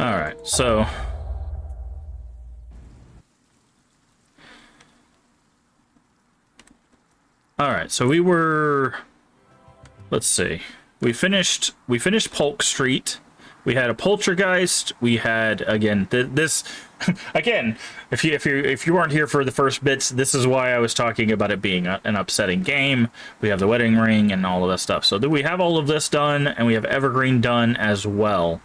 Alright, so... Alright, so we were... Let's see. We finished Polk Street. We had a poltergeist. We had, again, this... Again, if you weren't here for the first bits, this is why I was talking about it being an upsetting game. We have the wedding ring and all of that stuff. So we have all of this done, and we have Evergreen done as well.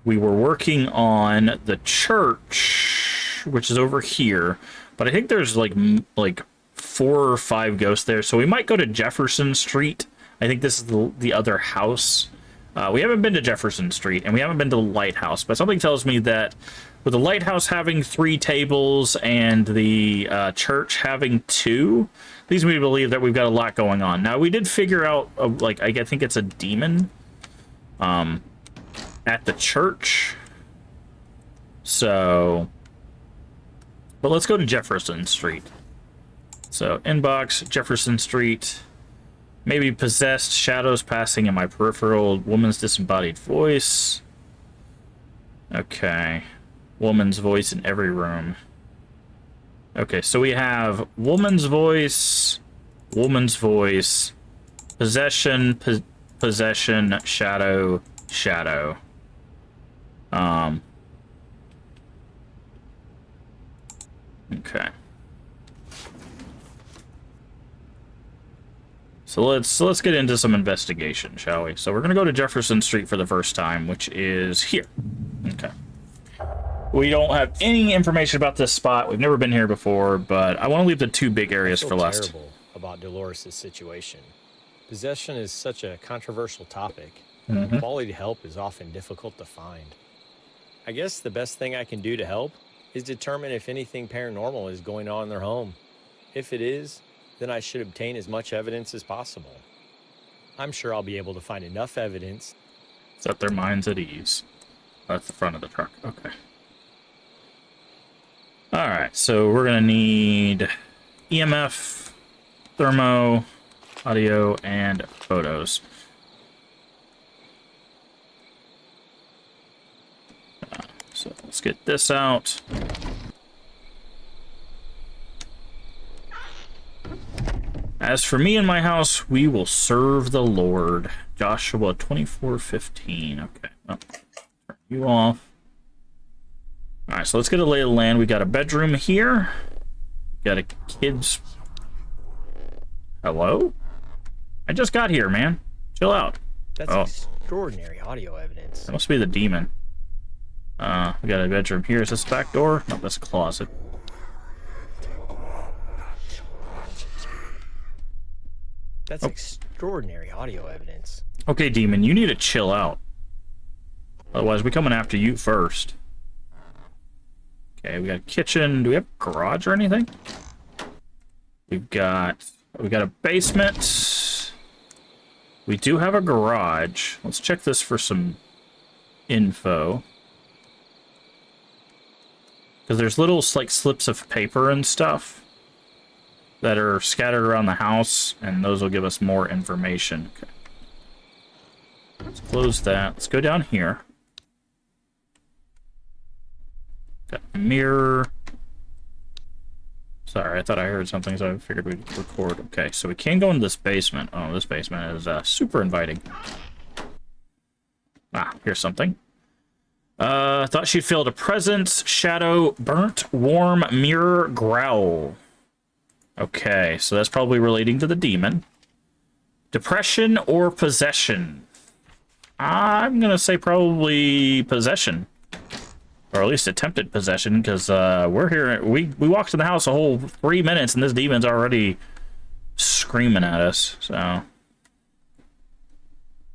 We were working on the church, which is over here, but I think there's like 4 or 5 ghosts there, so we might go to Jefferson Street. I think this is the other house. We haven't been to Jefferson Street, and we haven't been to the lighthouse, but something tells me that with the lighthouse having 3 tables and the church having 2, leads me to believe that we've got a lot going on. Now, we did figure out, I think it's a demon at the church. So, but let's go to Jefferson Street. So, inbox, Jefferson Street. Maybe possessed, shadows passing in my peripheral, woman's disembodied voice. Okay. Woman's voice in every room. Okay, so we have woman's voice, possession, possession, shadow, shadow. Okay. So let's get into some investigation, shall we? So we're gonna go to Jefferson Street for the first time, which is here. Okay. We don't have any information about this spot. We've never been here before, but I want to leave the 2 big areas for last. Terrible about Dolores' situation. Possession is such a controversial topic. Quality help is often difficult to find. I guess the best thing I can do to help is determine if anything paranormal is going on in their home. If it is, then I should obtain as much evidence as possible. I'm sure I'll be able to find enough evidence. Set their minds at ease. That's the front of the truck. Okay. Alright, so we're going to need EMF, thermo, audio, and photos. So let's get this out. As for me and my house, we will serve the Lord. Joshua 24:15. Okay. Oh, turn you off. Alright, so let's get a lay of the land. We got a bedroom here. We got a kid's... Hello? I just got here, man. Chill out. That's extraordinary audio evidence. That must be the demon. We got a bedroom here. Is this the back door? No, that's a closet. That's extraordinary audio evidence. Okay, demon, you need to chill out. Otherwise, we're coming after you first. Okay, we got a kitchen. Do we have a garage or anything? We got a basement. We do have a garage. Let's check this for some info. Because there's little like slips of paper and stuff that are scattered around the house, and those will give us more information. Okay. Let's close that. Let's go down here. Got a mirror. Sorry, I thought I heard something, so I figured we'd record. Okay, so we can go into this basement. Oh, this basement is super inviting. Ah, here's something. Thought she felt a presence, shadow, burnt, warm, mirror, growl. Okay, so that's probably relating to the demon. Depression or possession? I'm gonna say probably possession. Or at least attempted possession, because we're here. We walked in the house a whole 3 minutes, and this demon's already screaming at us. So,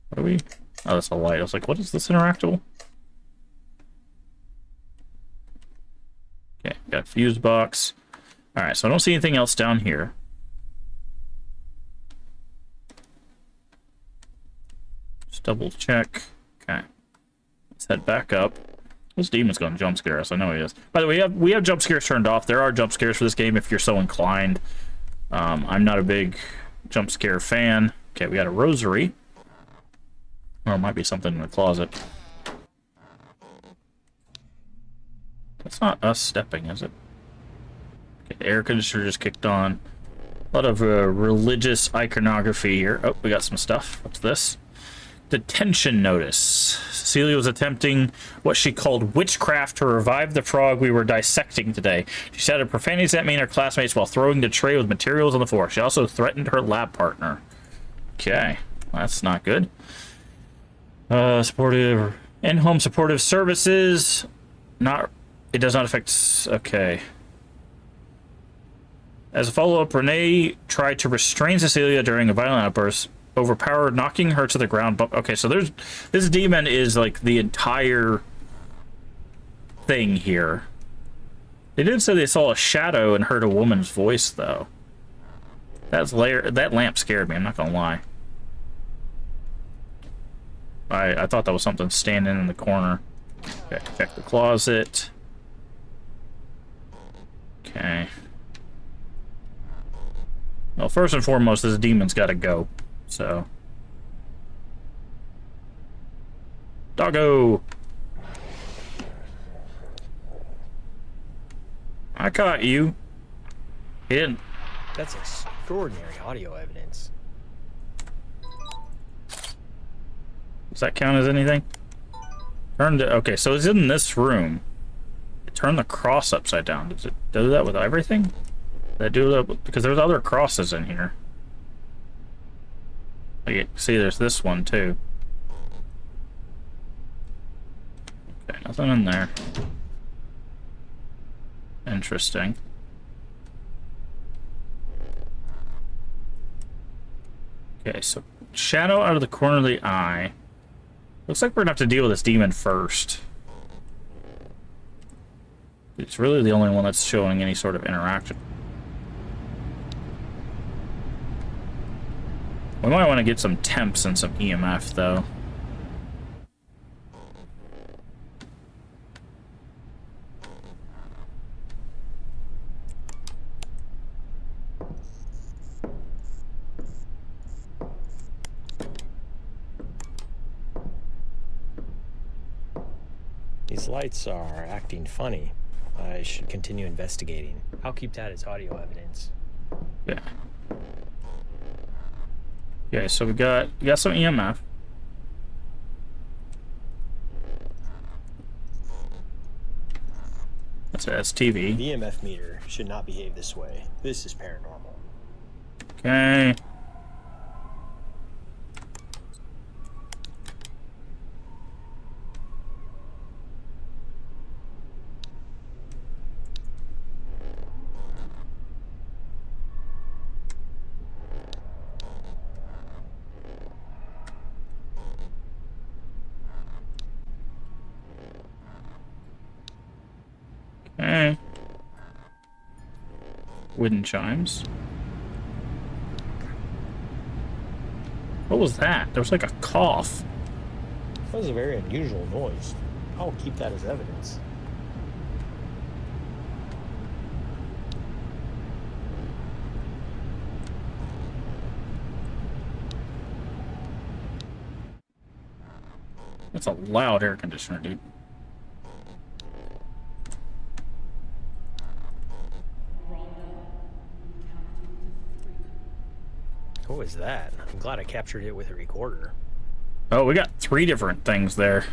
what are we? Oh, that's a light. I was like, what is this interactable? Okay, got a fuse box. All right, so I don't see anything else down here. Just double check. Okay, let's head back up. This demon's gonna jump scare us. I know he is. By the way, we have jump scares turned off. There are jump scares for this game if you're so inclined. I'm not a big jump scare fan. Okay, we got a rosary. Or it might be something in the closet. That's not us stepping, is it? Okay, the air conditioner just kicked on. A lot of religious iconography here. Oh, we got some stuff. What's this? Detention notice. Cecilia was attempting what she called witchcraft to revive the frog we were dissecting today. She shouted profanities at me and her classmates while throwing the tray with materials on the floor. She also threatened her lab partner. Okay, that's not good. Supportive in-home supportive services. Not. It does not affect. Okay. As a follow-up, Renee tried to restrain Cecilia during a violent outburst, overpowered, knocking her to the ground. Okay, so there's this demon is like the entire thing here. They did say they saw a shadow and heard a woman's voice, though. That lamp scared me. I'm not gonna lie. I thought that was something standing in the corner. Okay, check the closet. Okay. Well, first and foremost, this demon's got to go. So, doggo. I caught you. He didn't. That's extraordinary audio evidence. Does that count as anything? Okay, so it's in this room. Turn the cross upside down. Does it do that with everything? Does that do that because there's other crosses in here. Like, see, there's this one too. Okay, nothing in there. Interesting. Okay, so shadow out of the corner of the eye. Looks like we're gonna have to deal with this demon first. It's really the only one that's showing any sort of interaction. We might want to get some temps and some EMF, though. These lights are acting funny. I should continue investigating. I'll keep that as audio evidence. Yeah. Okay, so we got some EMF. That's TV. The EMF meter should not behave this way. This is paranormal. Okay. Okay. Wooden chimes. What was that? There was like a cough. That was a very unusual noise. I'll keep that as evidence. That's a loud air conditioner, dude. What was that? I'm glad I captured it with a recorder. Oh, we got 3 different things there.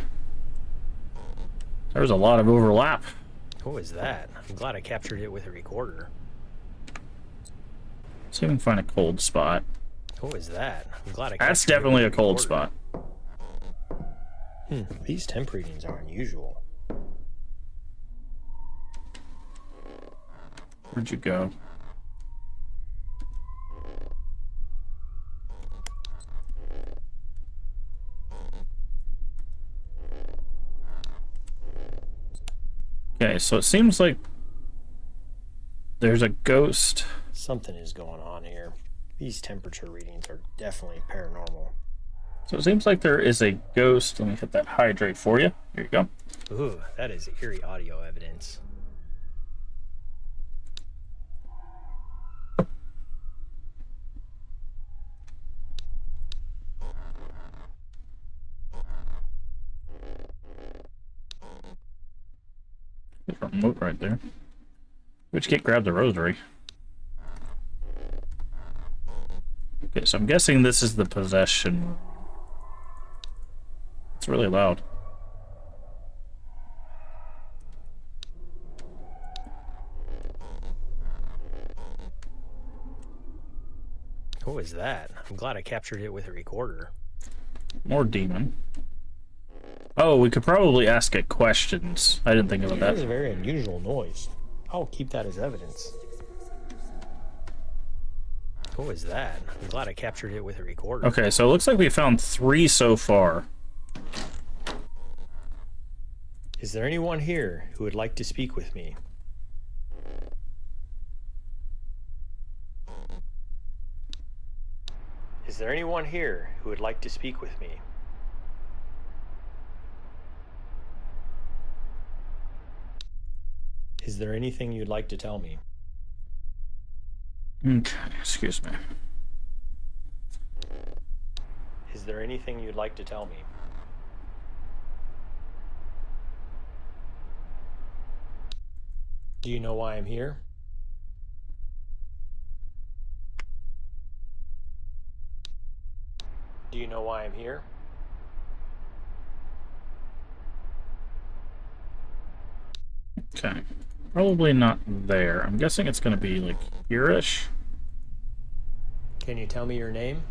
There was a lot of overlap. What was that? I'm glad I captured it with a recorder. See if we can find a cold spot. What was that? I'm glad I captured That's it with definitely a cold recorder. spot. These temp readings are unusual. Where'd you go? Okay, so it seems like there's a ghost. Something is going on here. These temperature readings are definitely paranormal. So it seems like there is a ghost. Let me hit that hydrate for you. Here you go. Ooh, that is eerie audio evidence. moat right there. Which can't grab the rosary. Okay, so I'm guessing this is the possession room. It's really loud. What was that? I'm glad I captured it with a recorder. More demon. Oh, we could probably ask it questions. I didn't think about That that. is a very unusual noise. I'll keep that as evidence. What was that? I'm glad I captured it with a recorder. Okay, so it looks like we found 3 so far. Is there anyone here who would like to speak with me? Is there anyone here who would like to speak with me? Is there anything you'd like to tell me? Okay, excuse me. Is there anything you'd like to tell me? Do you know why I'm here? Do you know why I'm here? Okay. Probably not there. I'm guessing it's gonna be like here-ish. Can you tell me your name?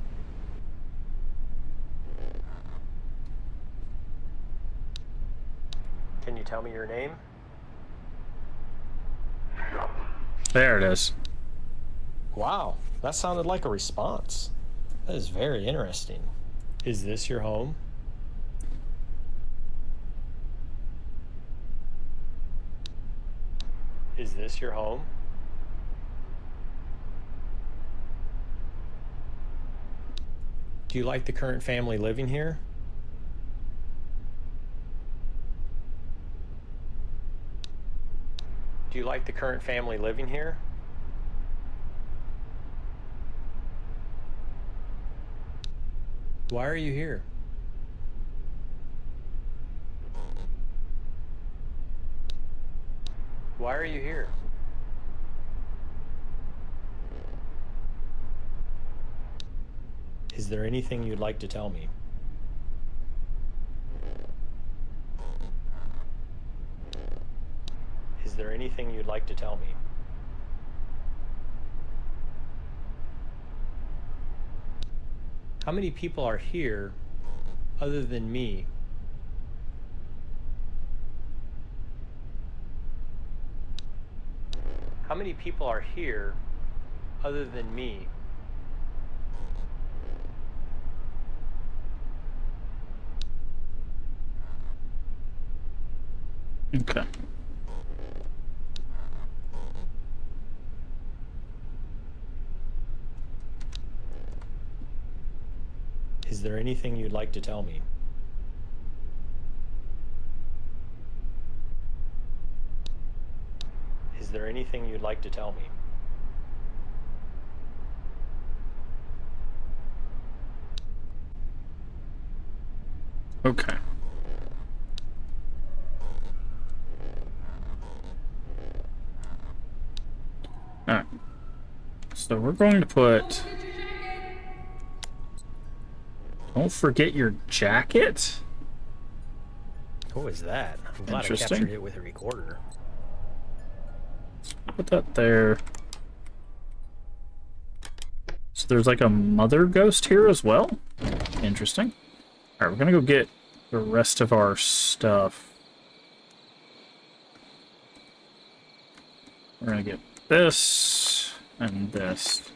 Can you tell me your name? There it is. Wow, that sounded like a response. That is very interesting. Is this your home? Is this your home? Do you like the current family living here? Do you like the current family living here? Why are you here? Why are you here? Is there anything you'd like to tell me? Is there anything you'd like to tell me? How many people are here other than me? How many people are here other than me? Okay. Is there anything you'd like to tell me? Is there anything you'd like to tell me? Okay. Alright. So we're going to put... Don't forget your jacket? What was that? I'm glad I Interesting. captured it with a recorder. Put that there. So there's like a mother ghost here as well? Interesting. Alright, we're gonna go get the rest of our stuff. We're gonna get this and this.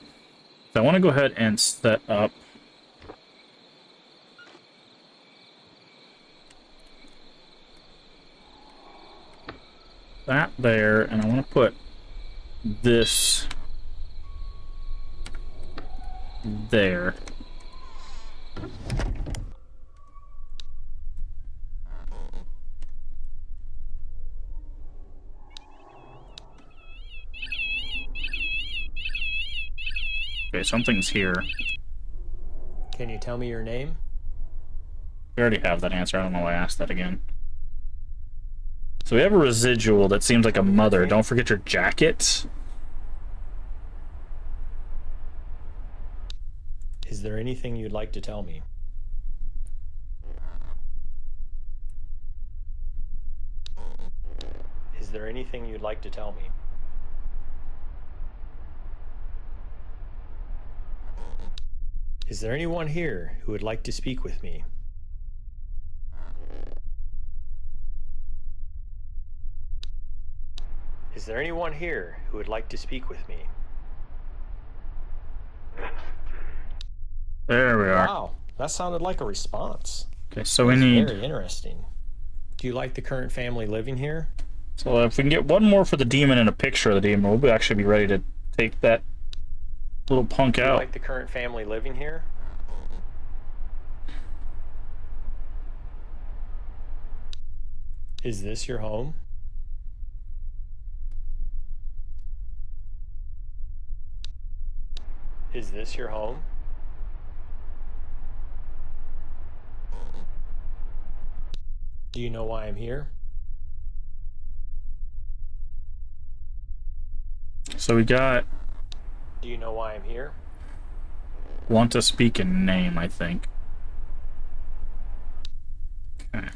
So I want to go ahead and set up that there, and I want to put this there. Okay, something's here. Can you tell me your name? We already have that answer. I don't know why I asked that again. So we have a residual that seems like a mother. Don't forget your jacket. Is there anything you'd like to tell me? Is there anything you'd like to tell me? Is there anyone here who would like to speak with me? Is there anyone here who would like to speak with me? There we are. Wow, that sounded like a response. Okay, so we need... Very interesting. Do you like the current family living here? So if we can get one more for the demon and a picture of the demon, we'll actually be ready to take that little punk Do you out. like the current family living here? Is this your home? Is this your home? Do you know why I'm here? So we got Do you know why I'm here? want to speak in name, I think. Okay.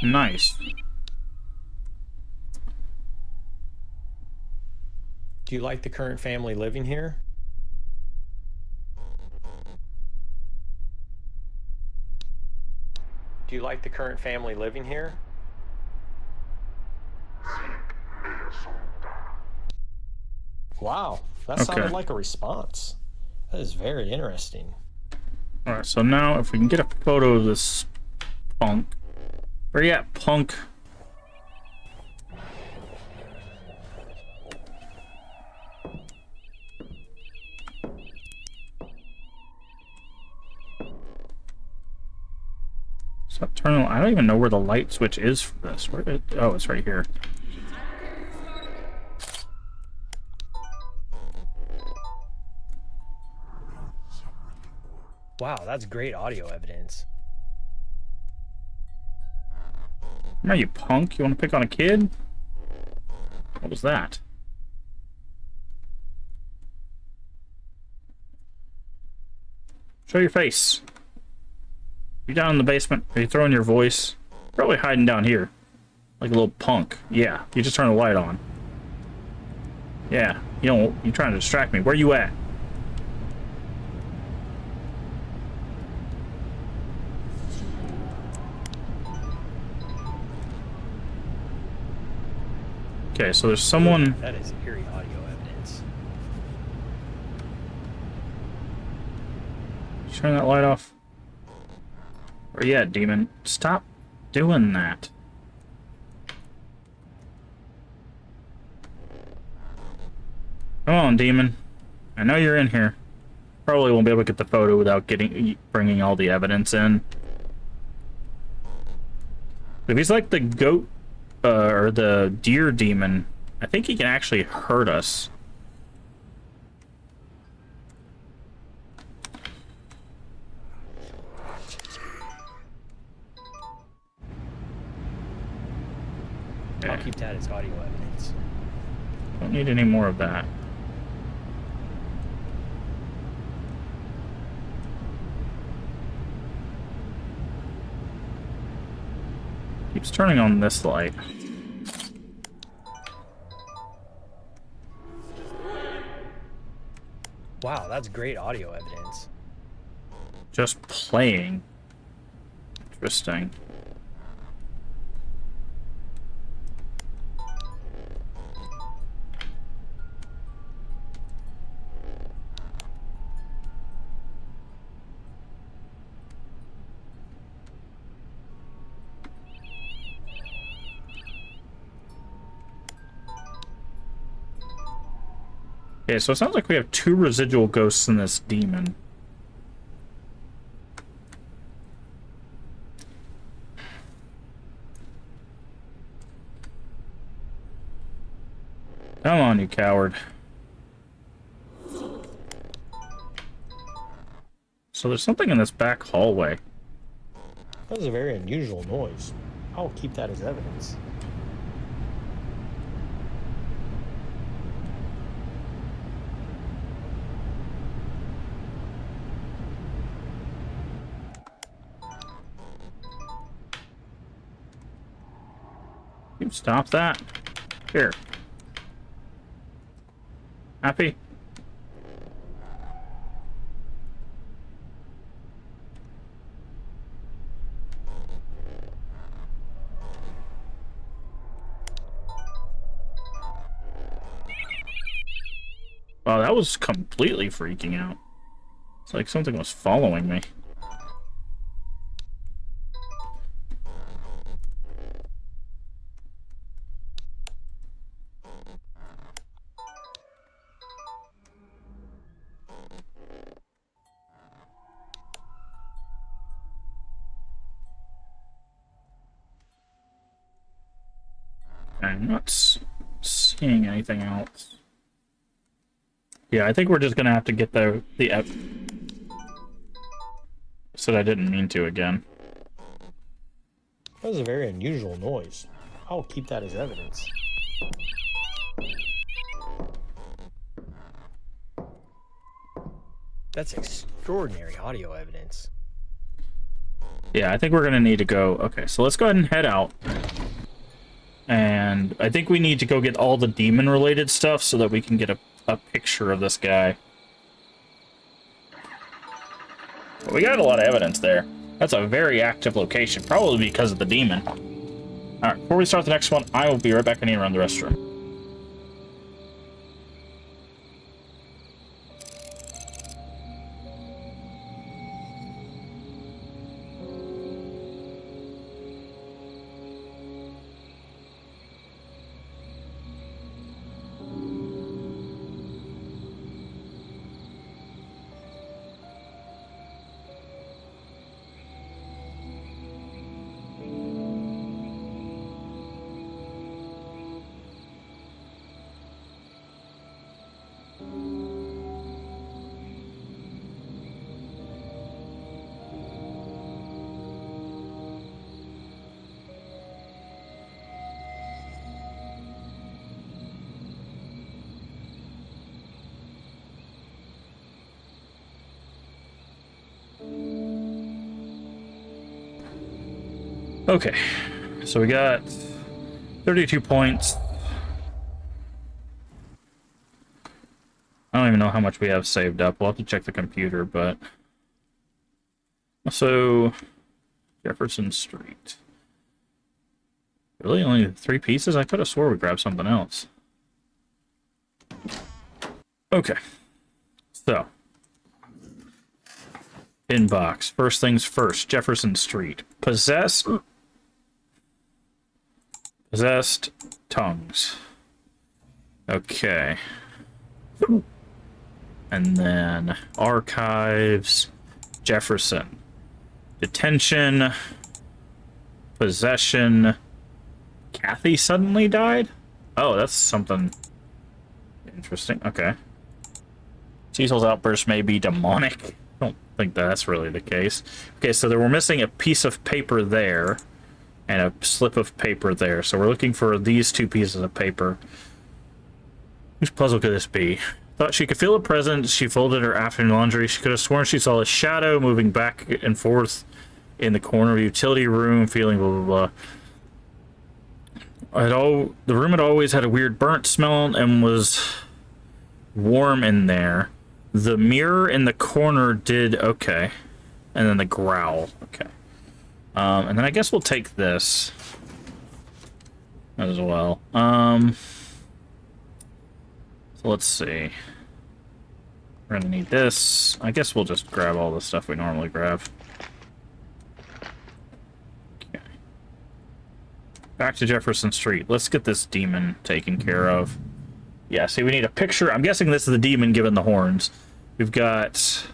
Nice. Do you like the current family living here? Do you like the current family living here? Wow, that sounded like a response. That is very interesting. Alright, so now if we can get a photo of this punk. Where you at, punk? Stop turning. I don't even know where the light switch is for this. Where? Oh, it's right here. Wow, that's great audio evidence. Come here, you punk. You want to pick on a kid? What was that? Show your face. You down in the basement? Are you throwing your voice? Probably hiding down here. Like a little punk. Yeah, you just turn the light on. Yeah, you're trying to distract me. Where you at? Okay, so there's someone... That is eerie audio evidence. Turn that light off. Where you at, demon? Stop doing that. Come on, demon. I know you're in here. Probably won't be able to get the photo without bringing all the evidence in. If he's like the goat or the deer demon, I think he can actually hurt us. I'll keep that as audio evidence. Don't need any more of that. Keeps turning on this light. Wow, that's great audio evidence. Just playing. Interesting. Okay, so it sounds like we have 2 residual ghosts in this demon. Come on, you coward. So there's something in this back hallway. That was a very unusual noise. I'll keep that as evidence. You stop that. Here. Happy? Wow, that was completely freaking out. It's like something was following me. I'm not seeing anything else. Yeah, I think we're just gonna have to get the said I didn't mean to again. That was a very unusual noise. I'll keep that as evidence. That's extraordinary audio evidence. Yeah, I think we're gonna need to go. Okay, so let's go ahead and head out. And I think we need to go get all the demon-related stuff so that we can get a picture of this guy. But we got a lot of evidence there. That's a very active location, probably because of the demon. Alright, before we start the next one, I will be right back in here around the restroom. Okay, so we got 32 points. I don't even know how much we have saved up. We'll have to check the computer, but... So, Jefferson Street. Really? Only 3 pieces? I could have swore we grabbed something else. Okay. So. Inbox. First things first. Jefferson Street. Possessed tongues. Okay. And then archives. Jefferson. Detention. Possession. Kathy suddenly died? Oh, that's something interesting. Okay. Cecil's outburst may be demonic. I don't think that's really the case. Okay, so we're missing a piece of paper there and a slip of paper there. So we're looking for these 2 pieces of paper. Whose puzzle could this be? Thought she could feel a presence. She folded her afternoon laundry. She could have sworn she saw a shadow moving back and forth in the corner of the utility room, feeling blah, blah, blah. The room had always had a weird burnt smell and was warm in there. The mirror in the corner did okay. And then the growl. Okay. And then I guess we'll take this as well. So let's see. We're gonna need this. I guess we'll just grab all the stuff we normally grab. Okay. Back to Jefferson Street. Let's get this demon taken care of. Yeah, see, we need a picture. I'm guessing this is the demon given the horns. We've got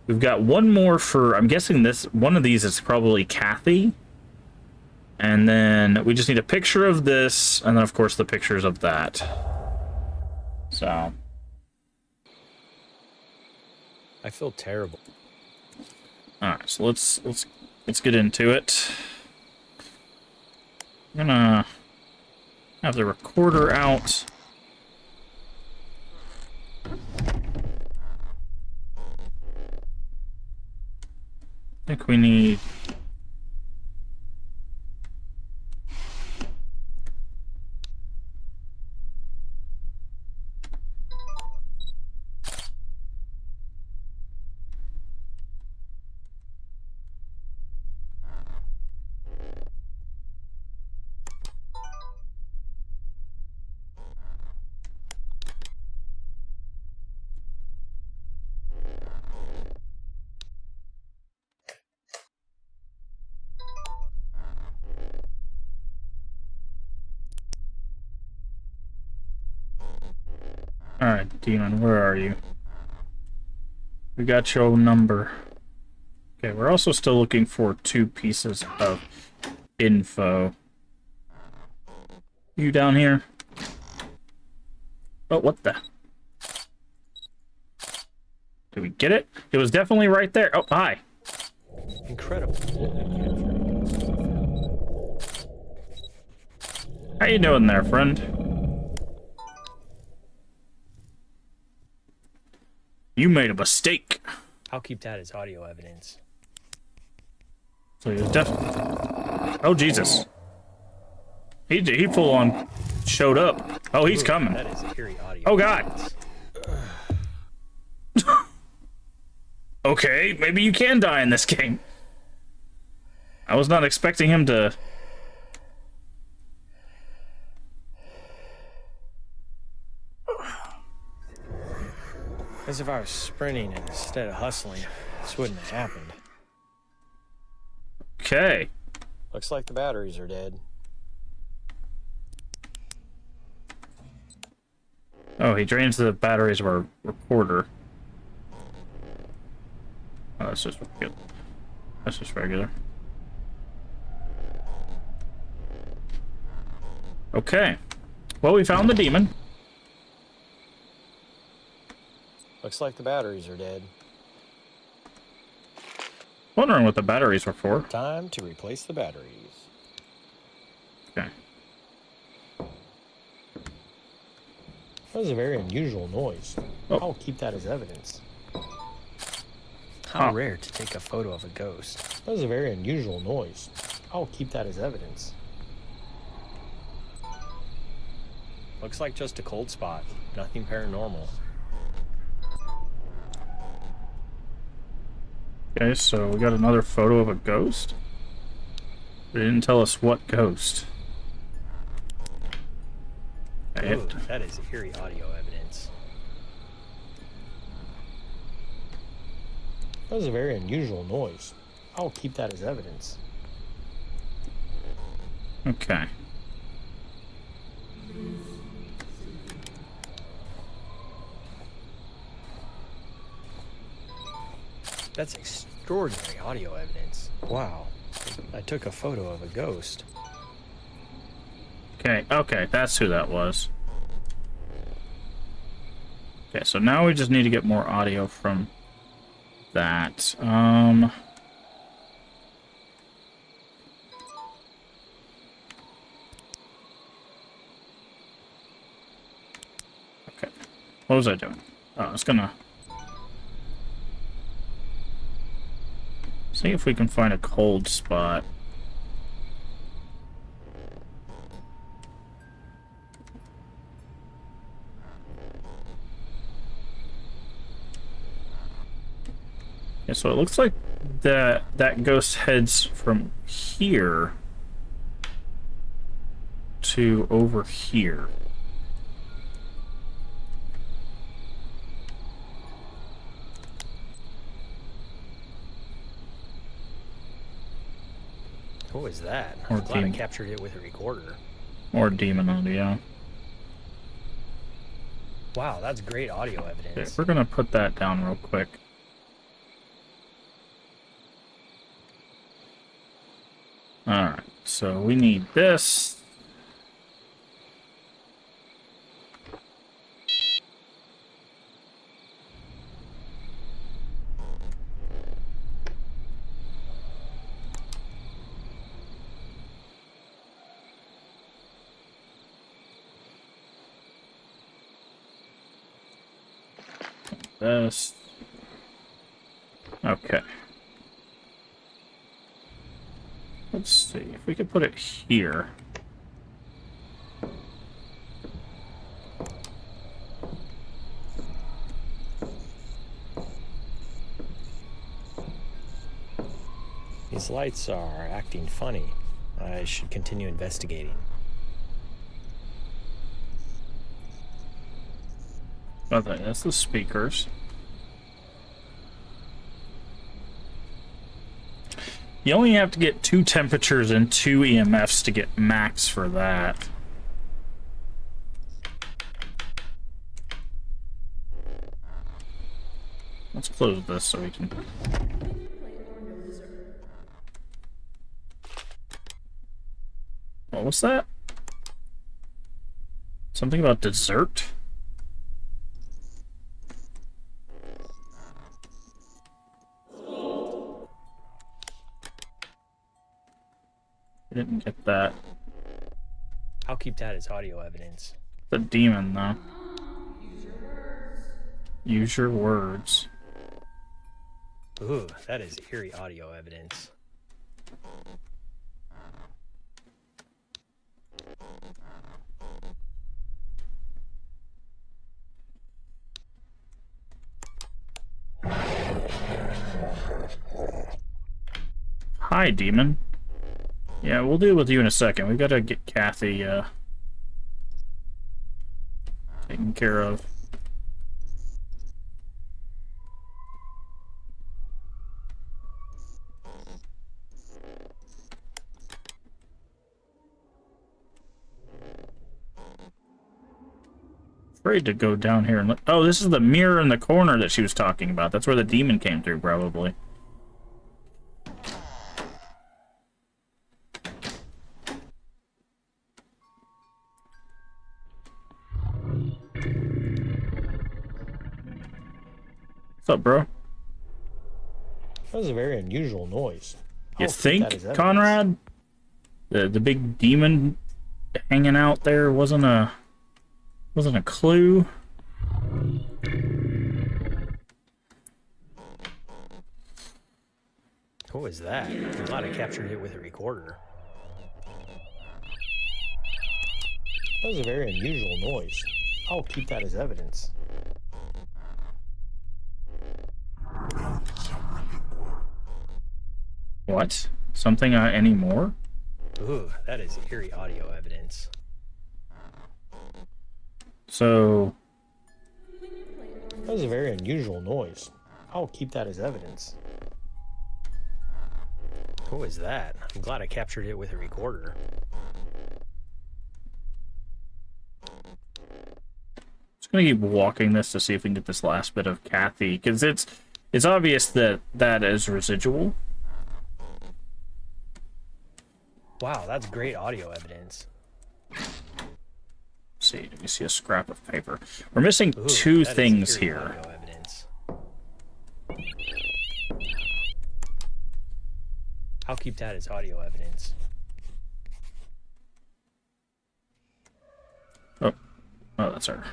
one more for, I'm guessing this, one of these is probably Kathy. And then we just need a picture of this, and then of course the pictures of that. So I feel terrible. all right, so let's get into it. I'm gonna have the recorder out. I think we need. All right, Demon, where are you? We got your number. Okay, we're also still looking for 2 pieces of info. You down here? Oh, what the? Did we get it? It was definitely right there. Oh, hi. Incredible. How you doing there, friend? You made a mistake. I'll keep that as audio evidence. So he was definitely. Oh Jesus! He full on showed up. Oh, he's coming. That is eerie audio. Oh God. Okay, maybe you can die in this game. I was not expecting him to. As if I was sprinting instead of hustling, this wouldn't have happened. Okay. Looks like the batteries are dead. Oh, he drains the batteries of our recorder. Oh, that's just good. That's just regular. Okay. Well, we found the demon. Looks like the batteries are dead. Wondering what the batteries were for. Time to replace the batteries. Okay. That was a very unusual noise. Oh. I'll keep that as evidence. Huh. How rare to take a photo of a ghost. That was a very unusual noise. I'll keep that as evidence. Looks like just a cold spot. Nothing paranormal. Okay, so we got another photo of a ghost. They didn't tell us what ghost. Ooh, that is eerie audio evidence. That was a very unusual noise. I'll keep that as evidence. Okay. That's extraordinary audio evidence. Wow. I took a photo of a ghost. Okay, okay, that's who that was. Okay, so now we just need to get more audio from that. Okay. What was I doing? Oh, I was gonna see if we can find a cold spot. Yeah, so it looks like that ghost heads from here to over here. What was that? Or I'm glad I demon. captured it with a recorder. Or demon audio. Wow, that's great audio Okay, evidence. we're gonna put that down real quick. Alright. So we need this. This. Okay. Let's see if we could put it here. These lights are acting funny. I should continue investigating. Okay, that's the speakers. You only have to get 2 temperatures and 2 EMFs to get max for that. Let's close this so we can... What was that? Something about dessert? I didn't get that. I'll keep that as audio evidence. The demon, though. Use your words. Ooh, that is eerie audio evidence. Hi, demon. Yeah, we'll deal with you in a second. We gotta get Kathy, taken care of. Afraid to go down here and look. Oh, this is the mirror in the corner that she was talking about. That's where the demon came through, probably. What's up, bro? That was a very unusual noise. You I'll keep think, that as evidence. Conrad? The big demon hanging out there wasn't a clue? What was that? I'm glad I captured it with a recorder. That was a very unusual noise. I'll keep that as evidence. What? Something anymore? Ooh, that is eerie audio evidence. So... That was a very unusual noise. I'll keep that as evidence. What was that? I'm glad I captured it with a recorder. Just gonna keep walking this to see if we can get this last bit of Kathy, because it's obvious that that is residual. Wow, that's great audio evidence. Let's see, let me see a scrap of paper. We're missing Ooh, two that is things eerie here. audio evidence. I'll keep that as audio evidence. Oh, that's her.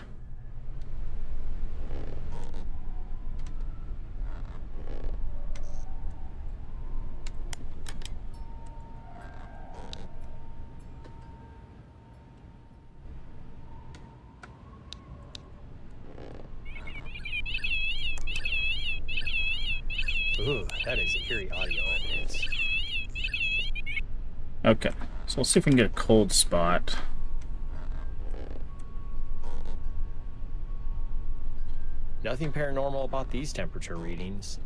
Ooh, that is eerie audio evidence. Okay, so let's see if we can get a cold spot. Nothing paranormal about these temperature readings.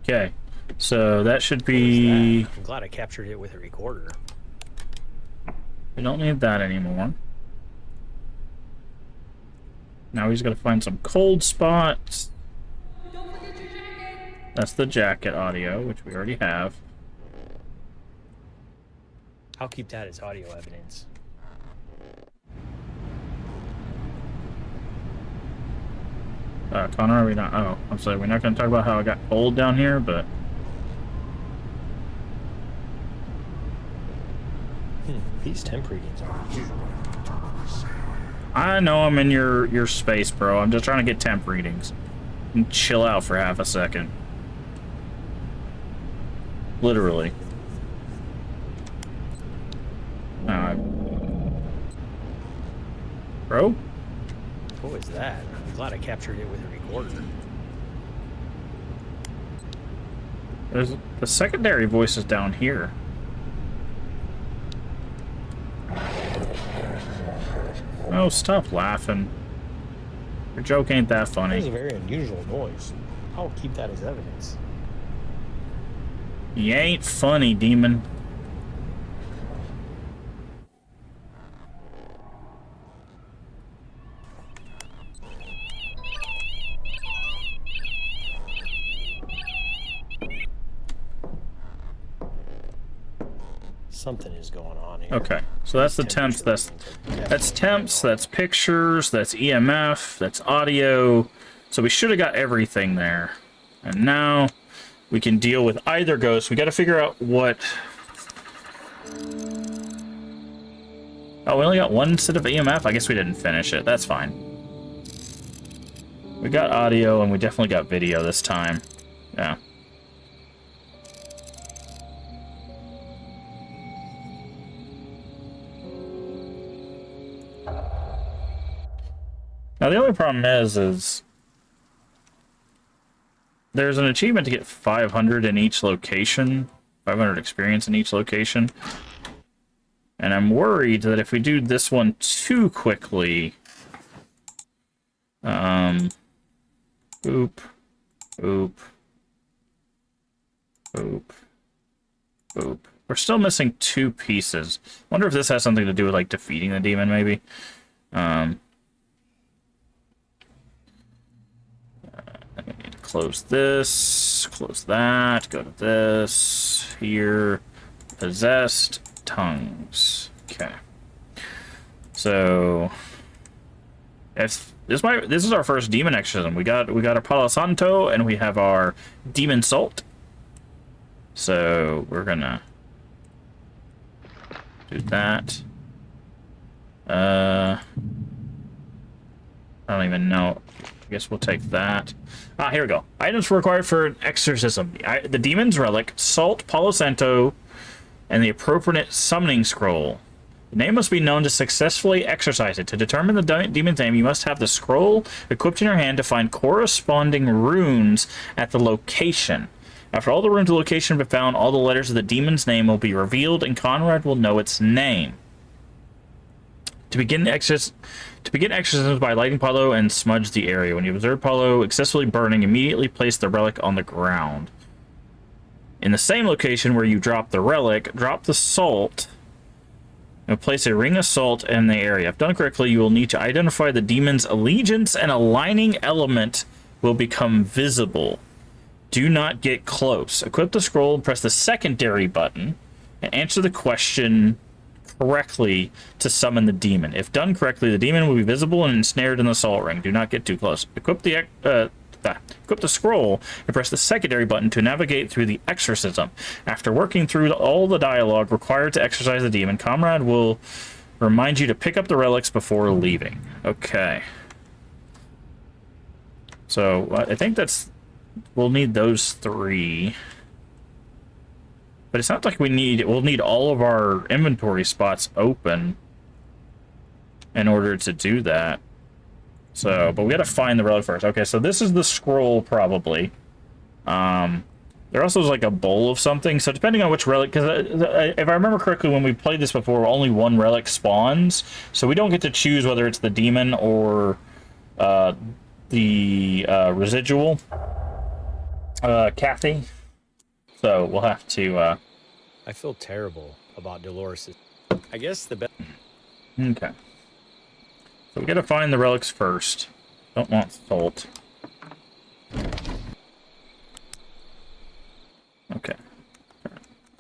Okay, so that should What was be... that? I'm glad I captured it with a recorder. We don't need that anymore. Now we just gotta find some cold spots. That's the jacket audio, which we already have. I'll keep that as audio evidence. Conrad, are we not? Oh, I'm sorry. We're not going to talk about how I got cold down here, but These temp readings are unusual. I know I'm in your space, bro. I'm just trying to get temp readings. And chill out for half a second. Literally. Bro? What was that? I'm glad I captured it with a recorder. There's the secondary voice is down here. Oh, stop laughing. Your joke ain't that That funny. was a very unusual noise. I'll keep that as evidence. You ain't funny, demon. Something is going on here. Okay, so that's the temps. That's temps. That's pictures. That's EMF. That's audio. So we should have got everything there. And now we can deal with either ghost. We got to figure out what. Oh, we only got one set of EMF. I guess we didn't finish it. That's fine. We got audio and we definitely got video this time. Yeah. Now the only problem is there's an achievement to get 500 in each location, 500 experience in each location, and I'm worried that if we do this one too quickly, boop, boop, boop, boop. We're still missing 2 pieces. Wonder if this has something to do with like defeating the demon, maybe. I need to close this, close that, go to this, here, possessed, tongues. Okay. So, if this is our first demon exorcism. We got our Palo Santo and we have our demon salt. So we're gonna do that. I don't even know. I guess we'll take that. Ah, here we go. Items required for an exorcism. The demon's relic, salt, Palo Santo, and the appropriate summoning scroll. The name must be known to successfully exorcise it. To determine the demon's name, you must have the scroll equipped in your hand to find corresponding runes at the location. After all the runes of the location have been found, all the letters of the demon's name will be revealed, and Conrad will know its name. To begin exorcisms by lighting Palo and smudge the area. When you observe Palo excessively burning, immediately place the relic on the ground. In the same location where you drop the relic, drop the salt and place a ring of salt in the area. If done correctly, you will need to identify the demon's allegiance and aligning element will become visible. Do not get close. Equip the scroll and press the secondary button and answer the question correctly to summon the demon. If done correctly, the demon will be visible and ensnared in the salt ring. Do not get too close. Equip the scroll and press the secondary button to navigate through the exorcism. After working through all the dialogue required to exorcise the demon, Conrad will remind you to pick up the relics before leaving. Okay. So I think we'll need those 3. But it sounds like we'll need all of our inventory spots open in order to do that. So, but we gotta find the relic first. Okay, so this is the scroll probably. There also is like a bowl of something. So depending on which relic, because if I remember correctly, when we played this before, only one relic spawns. So we don't get to choose whether it's the demon or the residual. Kathy. So we'll have to. I feel terrible about Dolores. I guess the best. Okay. So we gotta find the relics first. Don't want salt.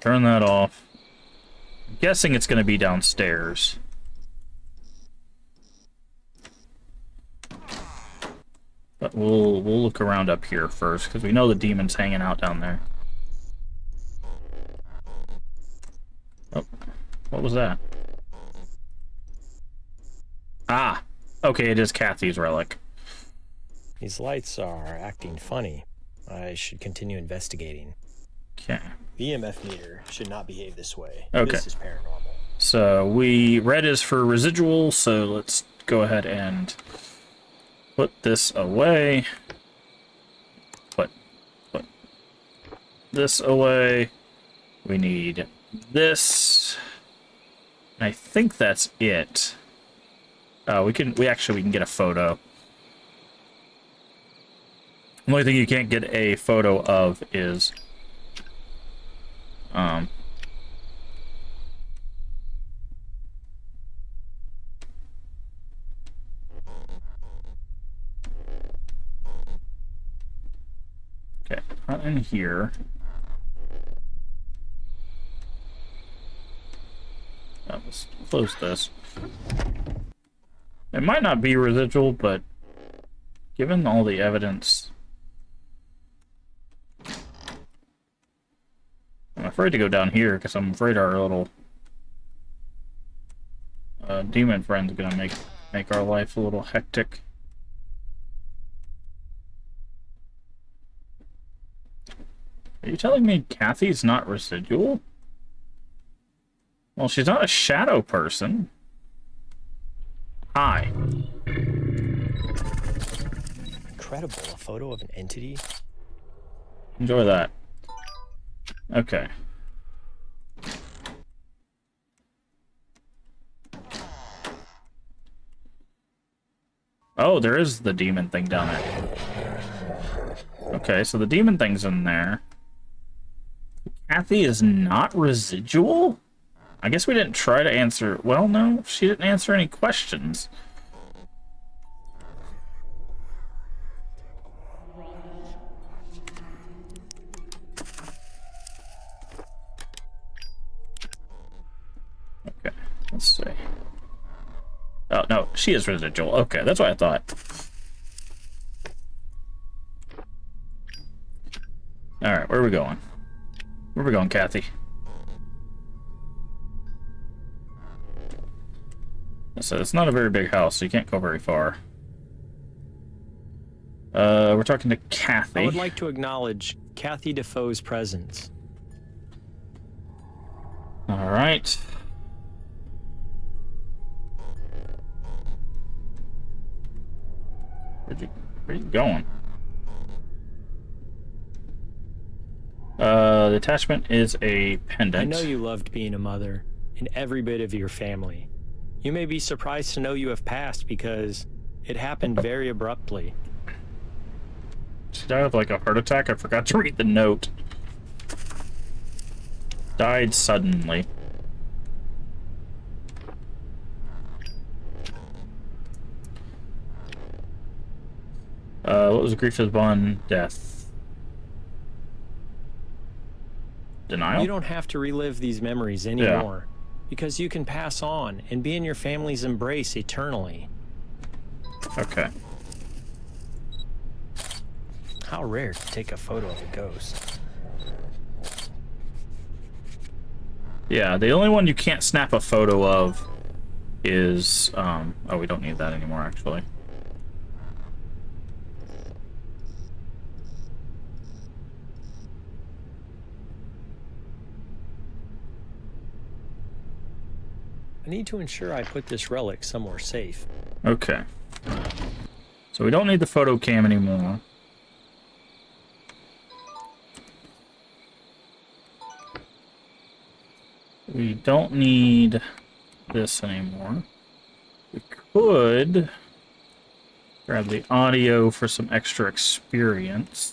turn that off. I'm guessing it's going to be downstairs. But we'll look around up here first, because we know the demon's hanging out down there. Oh, what was that? Ah, okay, it is Kathy's relic. These lights are acting funny. I should continue investigating. Okay. The EMF meter should not behave this way. Okay. This is paranormal. So red is for residual, so let's go ahead and put this away. Put this away. We need this. And I think that's it. We can get a photo. The only thing you can't get a photo of is okay, not in here. Let's close this. It might not be residual, but given all the evidence, I'm afraid to go down here because I'm afraid our little demon friend's gonna make our life a little hectic. Are you telling me Kathy's not residual? Well, she's not a shadow person. Hi. Incredible. A photo of an entity? Enjoy that. Okay. Oh, there is the demon thing down there. Okay, so the demon thing's in there. Kathy is not residual? I guess we didn't try to answer... Well, no, she didn't answer any questions. Okay, let's see. Oh, no, she is residual. Okay, that's what I thought. Alright, where are we going? Where are we going, Kathy? So it's not a very big house, so you can't go very far. We're talking to Kathy. I would like to acknowledge Kathy Defoe's presence. All right. Where are you going? The attachment is a pendant. I know you loved being a mother, and every bit of your family. You may be surprised to know you have passed because it happened very abruptly. She died of like a heart attack. I forgot to read the note. Died suddenly. What was grief upon death? Denial? You don't have to relive these memories anymore. Because you can pass on and be in your family's embrace eternally. Okay. How rare to take a photo of a ghost. Yeah, the only one you can't snap a photo of is, oh, we don't need that anymore, actually. I need to ensure I put this relic somewhere safe. Okay. So we don't need the photo cam anymore. We don't need this anymore. We could grab the audio for some extra experience.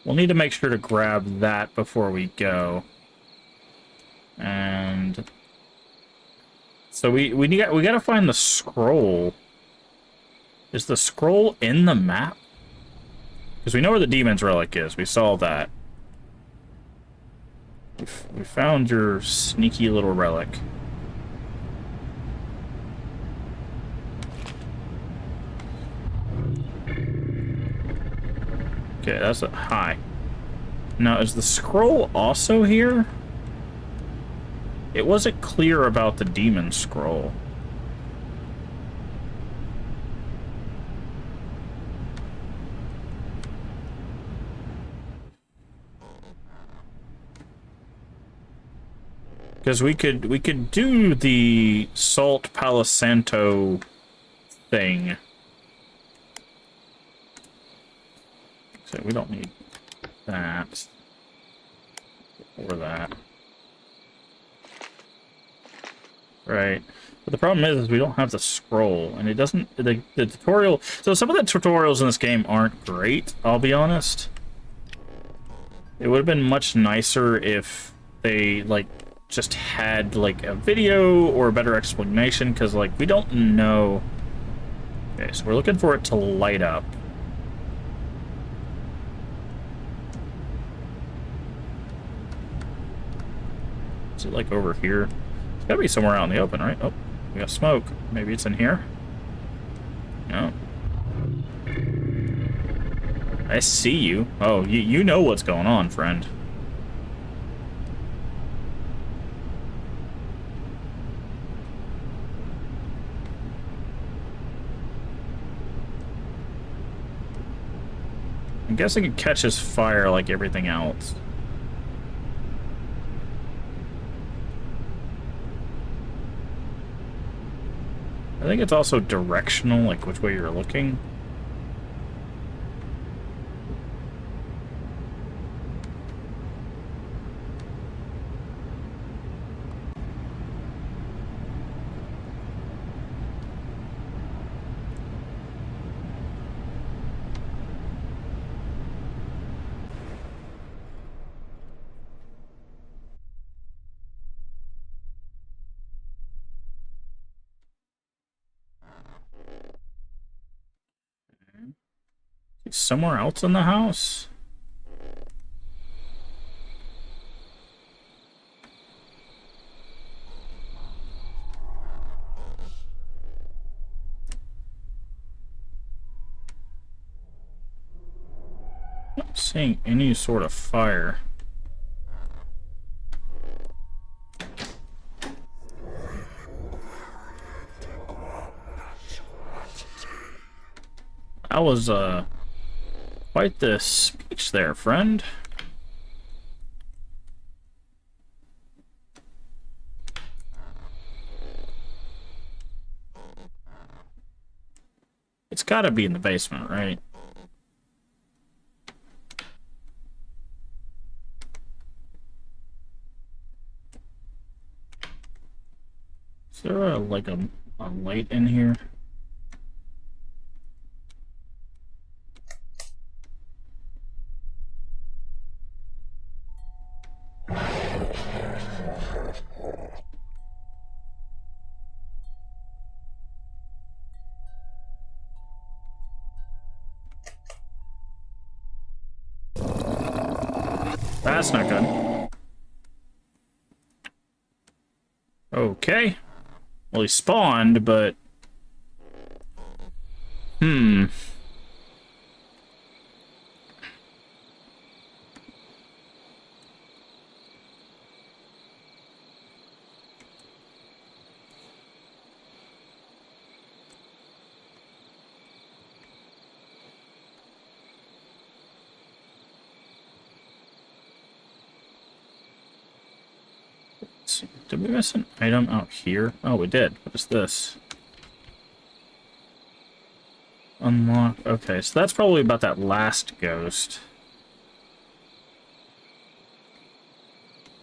We'll need to make sure to grab that before we go. And so we got to find the scroll. Is the scroll in the map? Because we know where the demon's relic is. We saw that. We found your sneaky little relic. Okay, that's a high. Now, is the scroll also here? It wasn't clear about the demon scroll. Because we could do the Salt Palo Santo thing. So we don't need that. Or that. Right. But the problem is we don't have the scroll, and it doesn't... The tutorial... So some of the tutorials in this game aren't great, I'll be honest. It would have been much nicer if they, like, just had, like, a video or a better explanation, because, like, we don't know... Okay, so we're looking for it to light up. Is it, like, over here? It's gotta be somewhere out in the open, right? Oh, we got smoke. Maybe it's in here? No. I see you. Oh, you know what's going on, friend. I'm guessing it catches fire like everything else. I think it's also directional, like which way you're looking. Somewhere else in the house? Not seeing any sort of fire. That was quite the speech there, friend. It's gotta be in the basement, right? Is there like a light in here? That's not good. Okay. Well, he spawned, but... Did we miss an item out here? Oh, we did. What is this? Unlock. Okay, so that's probably about that last ghost.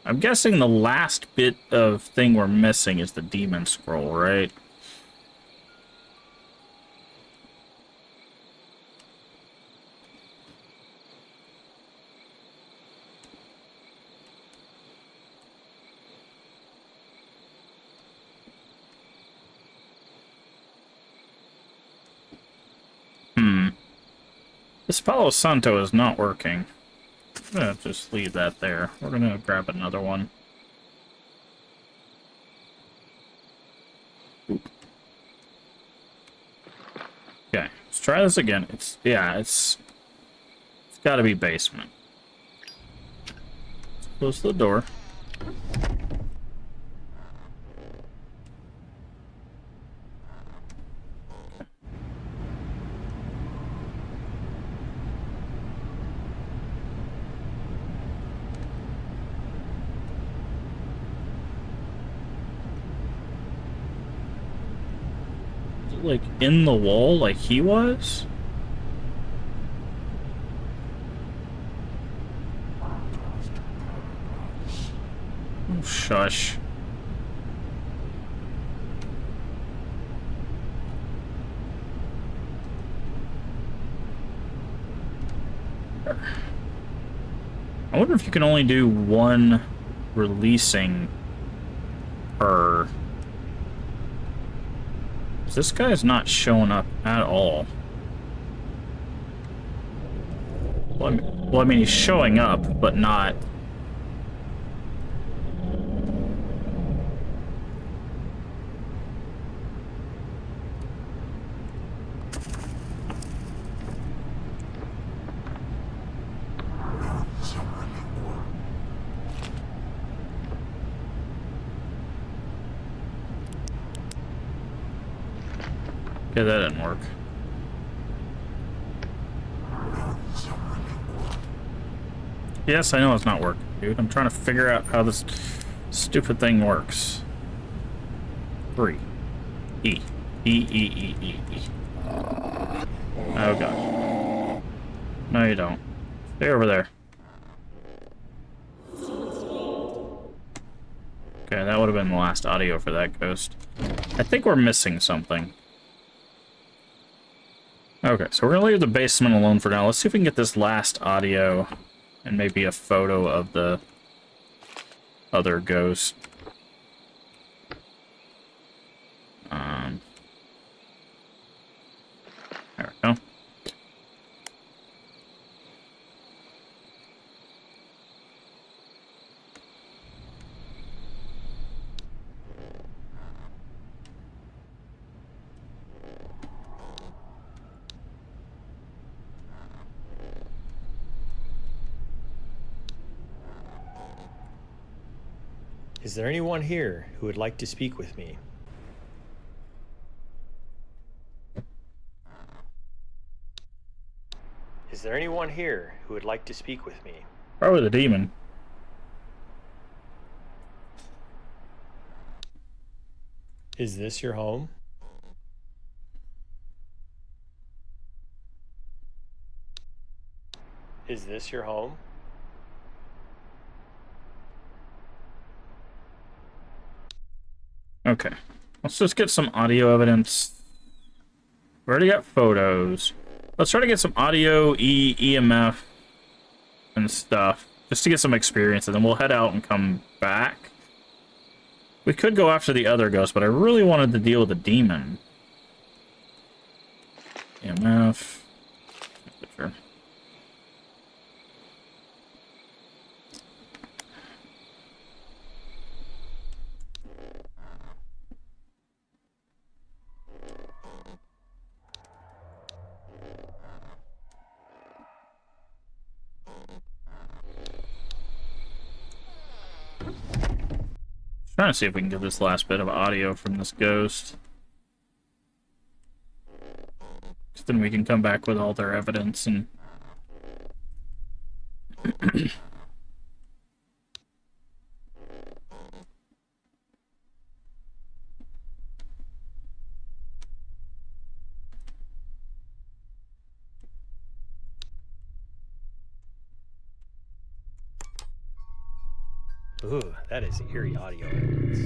I'm guessing the last bit of thing we're missing is the demon scroll, right? This Palo Santo is not working. I'm gonna just leave that there. We're gonna grab another one. Oop. Okay, let's try this again. It's gotta be basement. Let's close the door. Like in the wall like he was? Oh, shush. I wonder if you can only do one releasing per... This guy's not showing up at all. Well, I mean, he's showing up, but not... Okay, that didn't work. Yes, I know it's not working, dude. I'm trying to figure out how this stupid thing works. 3. E. E. Oh, God. No, you don't. Stay over there. Okay, that would have been the last audio for that ghost. I think we're missing something. Okay, so we're gonna leave the basement alone for now. Let's see if we can get this last audio and maybe a photo of the other ghost. There we go. Is there anyone here who would like to speak with me? Is there anyone here who would like to speak with me? Probably the demon. Is this your home? Is this your home? Okay. Let's just get some audio evidence. We already got photos. Let's try to get some audio, EMF, and stuff. Just to get some experience, and then we'll head out and come back. We could go after the other ghost, but I really wanted to deal with the demon. EMF. Sure. Trying to see if we can get this last bit of audio from this ghost. Then we can come back with all their evidence and... Ooh, that is eerie audio evidence.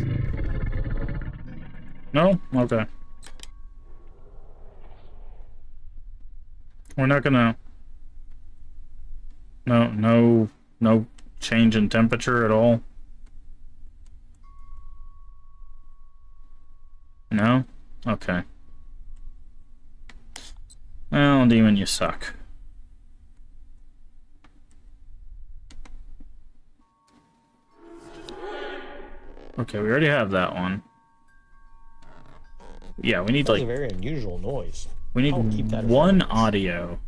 No? Okay. We're not gonna... No change in temperature at all? No? Okay. Well, demon, you suck. Okay, we already have that one. Yeah, we need That was like a very unusual noise. we need I'll keep that as one evidence. audio.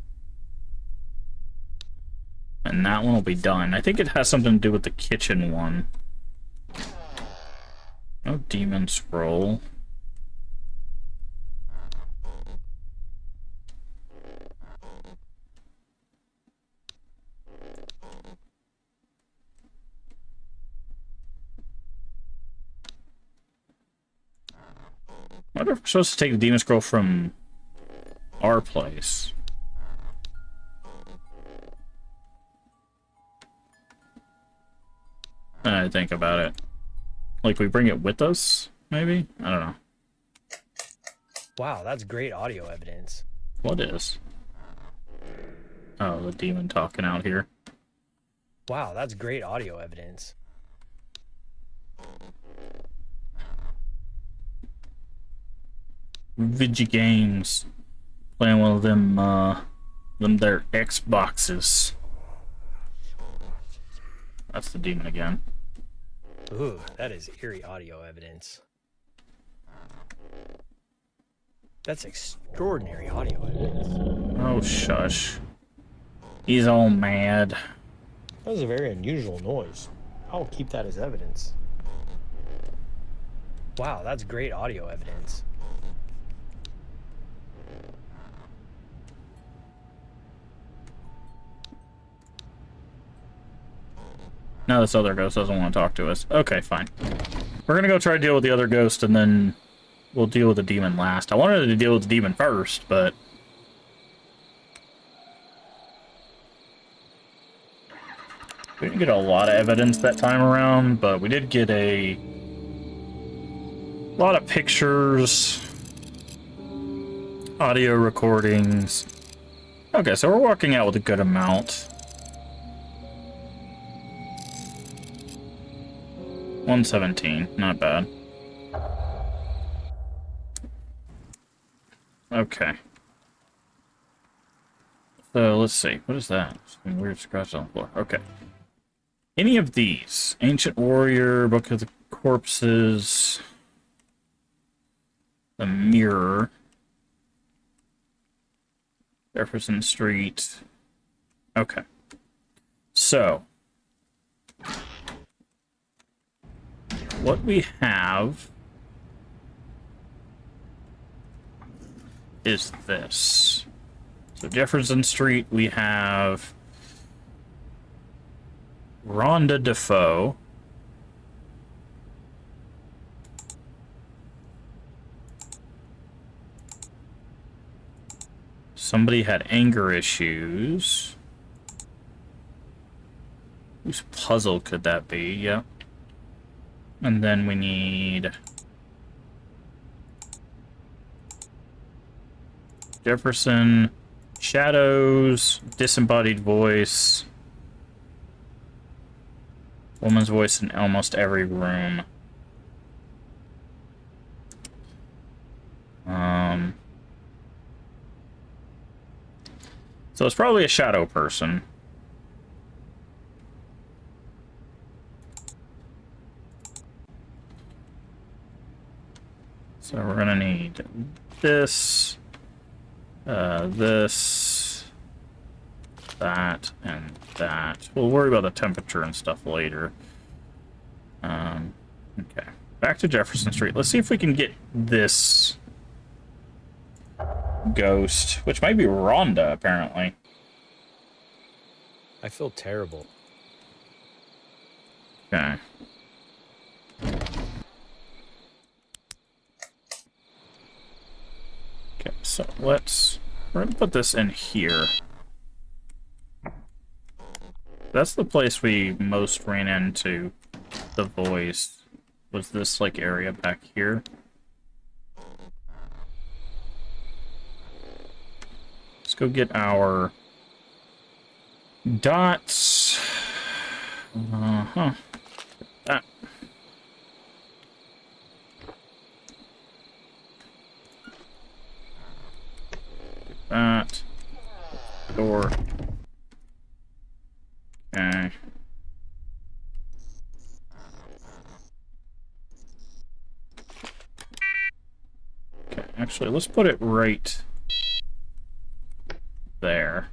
And that one will be done. I think it has something to do with the kitchen one. No demon scroll. I wonder if we're supposed to take the demon scroll from our place. I think about it. Like, we bring it with us, maybe? I don't know. Wow, that's great audio evidence. What is? Oh, the demon talking out here. Wow, that's great audio evidence. MaskofGames. Playing one of them their Xboxes. That's the demon again. Ooh, that is eerie audio evidence. That's extraordinary audio evidence. Oh, shush. He's all mad. That was a very unusual noise. I'll keep that as evidence. Wow, that's great audio evidence. Now this other ghost doesn't want to talk to us. Okay, fine. We're gonna go try to deal with the other ghost, and then we'll deal with the demon last. I wanted to deal with the demon first, but... we didn't get a lot of evidence that time around, but we did get a lot of pictures, audio recordings. Okay, so we're walking out with a good amount. 117, not bad. Okay. So let's see, what is that? Some weird scratch on the floor. Okay. Any of these? Ancient Warrior, Book of the Corpses, the Mirror, Jefferson Street. Okay. So, what we have is this. So Jefferson Street, we have Rhonda Defoe. Somebody had anger issues. Whose puzzle could that be? Yep. And then we need Jefferson, shadows, disembodied voice, woman's voice in almost every room. So it's probably a shadow person. So we're gonna need this, this, that, and that. We'll worry about the temperature and stuff later. Okay. Back to Jefferson Street. Let's see if we can get this ghost, which might be Rhonda, apparently. I feel terrible. Okay. Okay, so we're gonna put this in here. That's the place we most ran into the voice, was this, like, area back here. Let's go get our dots. That. That. Door. Okay. Actually, let's put it right there.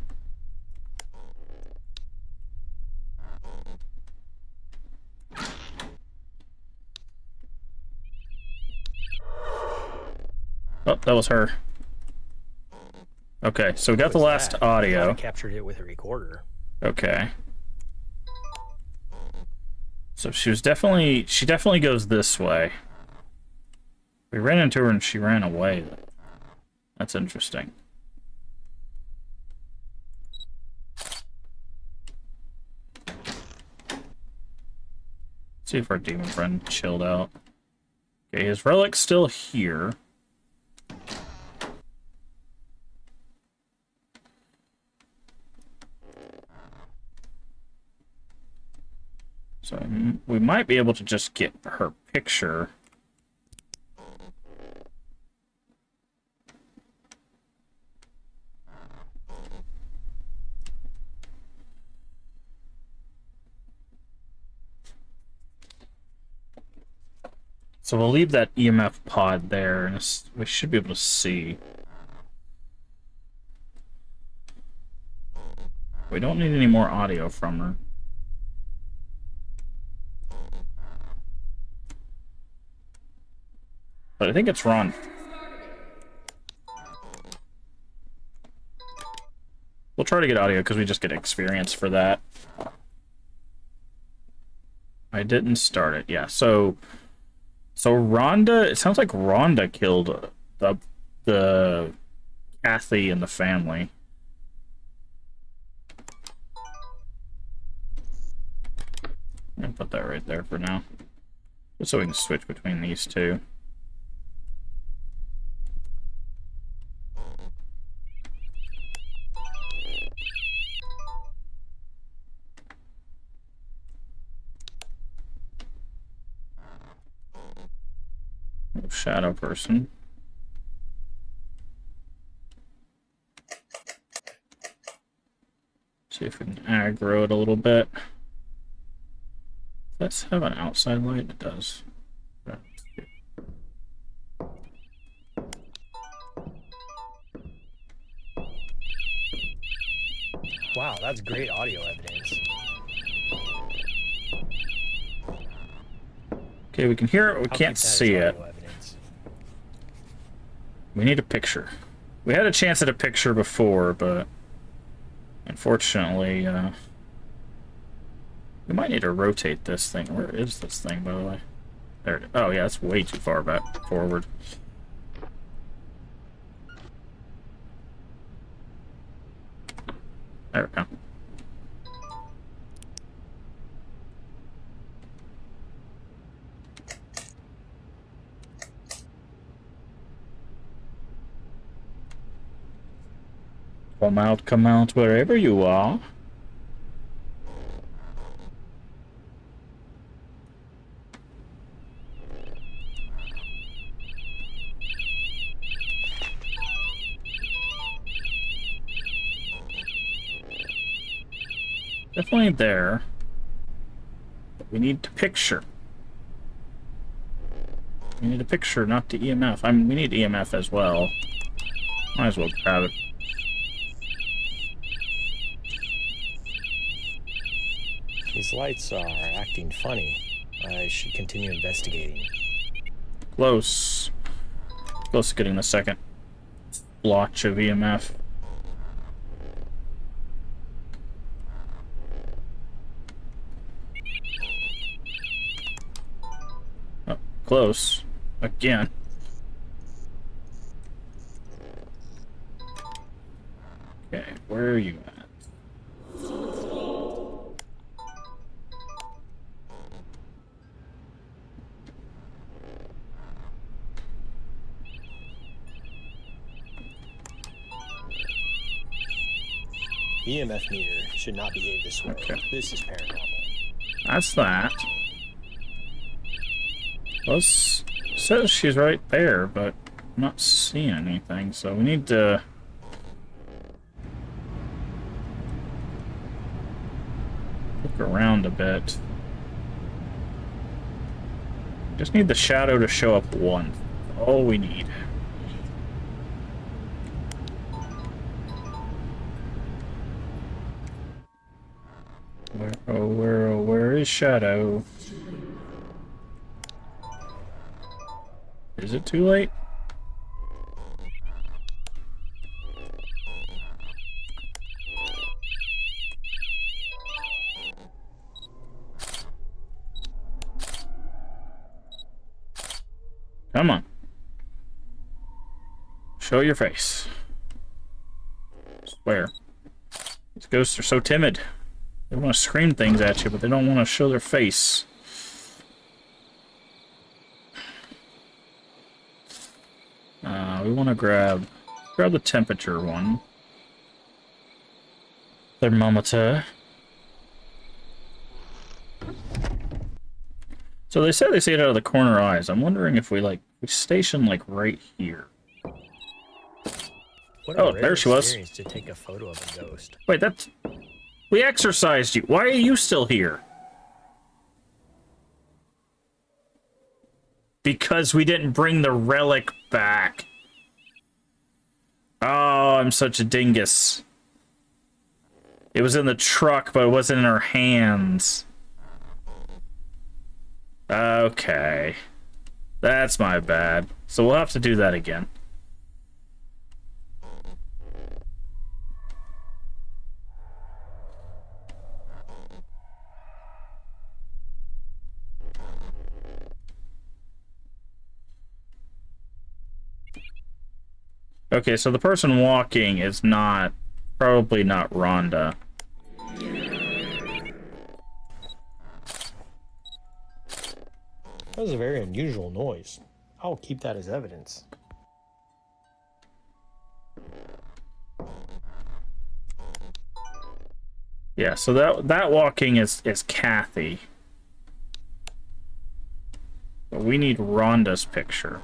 Oh, that was her. Okay, so we got the last audio. I captured it with a recorder. Okay. So she definitely goes this way. We ran into her and she ran away. That's interesting. See if our demon friend chilled out. Okay, his relic's still here. So we might be able to just get her picture. So we'll leave that EMF pod there, and we should be able to see. We don't need any more audio from her. But I think it's Ron. We'll try to get audio because we just get experience for that. I didn't start it. Yeah, so Rhonda, it sounds like Rhonda killed the Kathy and the family. I'm gonna put that right there for now. Just so we can switch between these two. Shadow person. See if we can aggro it a little bit. Does this have an outside light? It does. Wow, that's great audio evidence. Okay, we can hear it, we can't see it. Evidence. We need a picture. We had a chance at a picture before, but unfortunately, we might need to rotate this thing. Where is this thing, by the way? There it is. Oh, yeah, it's way too far back forward. There we go. Come out wherever you are. Definitely there. But we need to picture. We need a picture, not the EMF. I mean, we need EMF as well. Might as well grab it. These lights are acting funny. I should continue investigating. Close. Close to getting the second blotch of EMF. Oh, close. Again. Okay, where are you at? EMF meter should not behave this way. Okay. This is paranormal. That's that. Well, says she's right there, but I'm not seeing anything, so we need to... look around a bit. Just need the shadow to show up once. All we need. Where is Shadow? Is it too late? Come on. Show your face. Swear. These ghosts are so timid. They want to scream things at you, but they don't want to show their face. We want to grab the temperature one. Thermometer. So they said they see it out of the corner eyes. I'm wondering if we station like right here. Oh, there she was. To take a photo of a ghost. Wait, we exorcised you. Why are you still here? Because we didn't bring the relic back. Oh, I'm such a dingus. It was in the truck, but it wasn't in our hands. Okay. That's my bad. So we'll have to do that again. Okay, so the person walking is probably not Rhonda. That was a very unusual noise. I'll keep that as evidence. Yeah, so that walking is Kathy. But we need Rhonda's picture.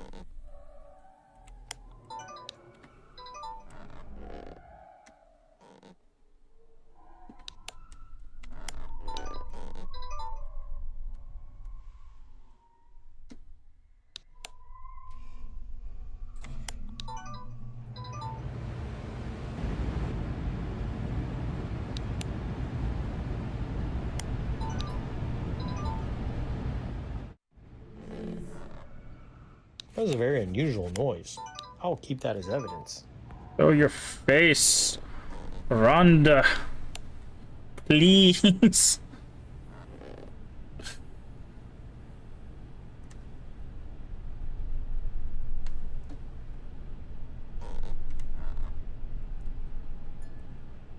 That was a very unusual noise. I'll keep that as evidence. Show your face, Rhonda. Please.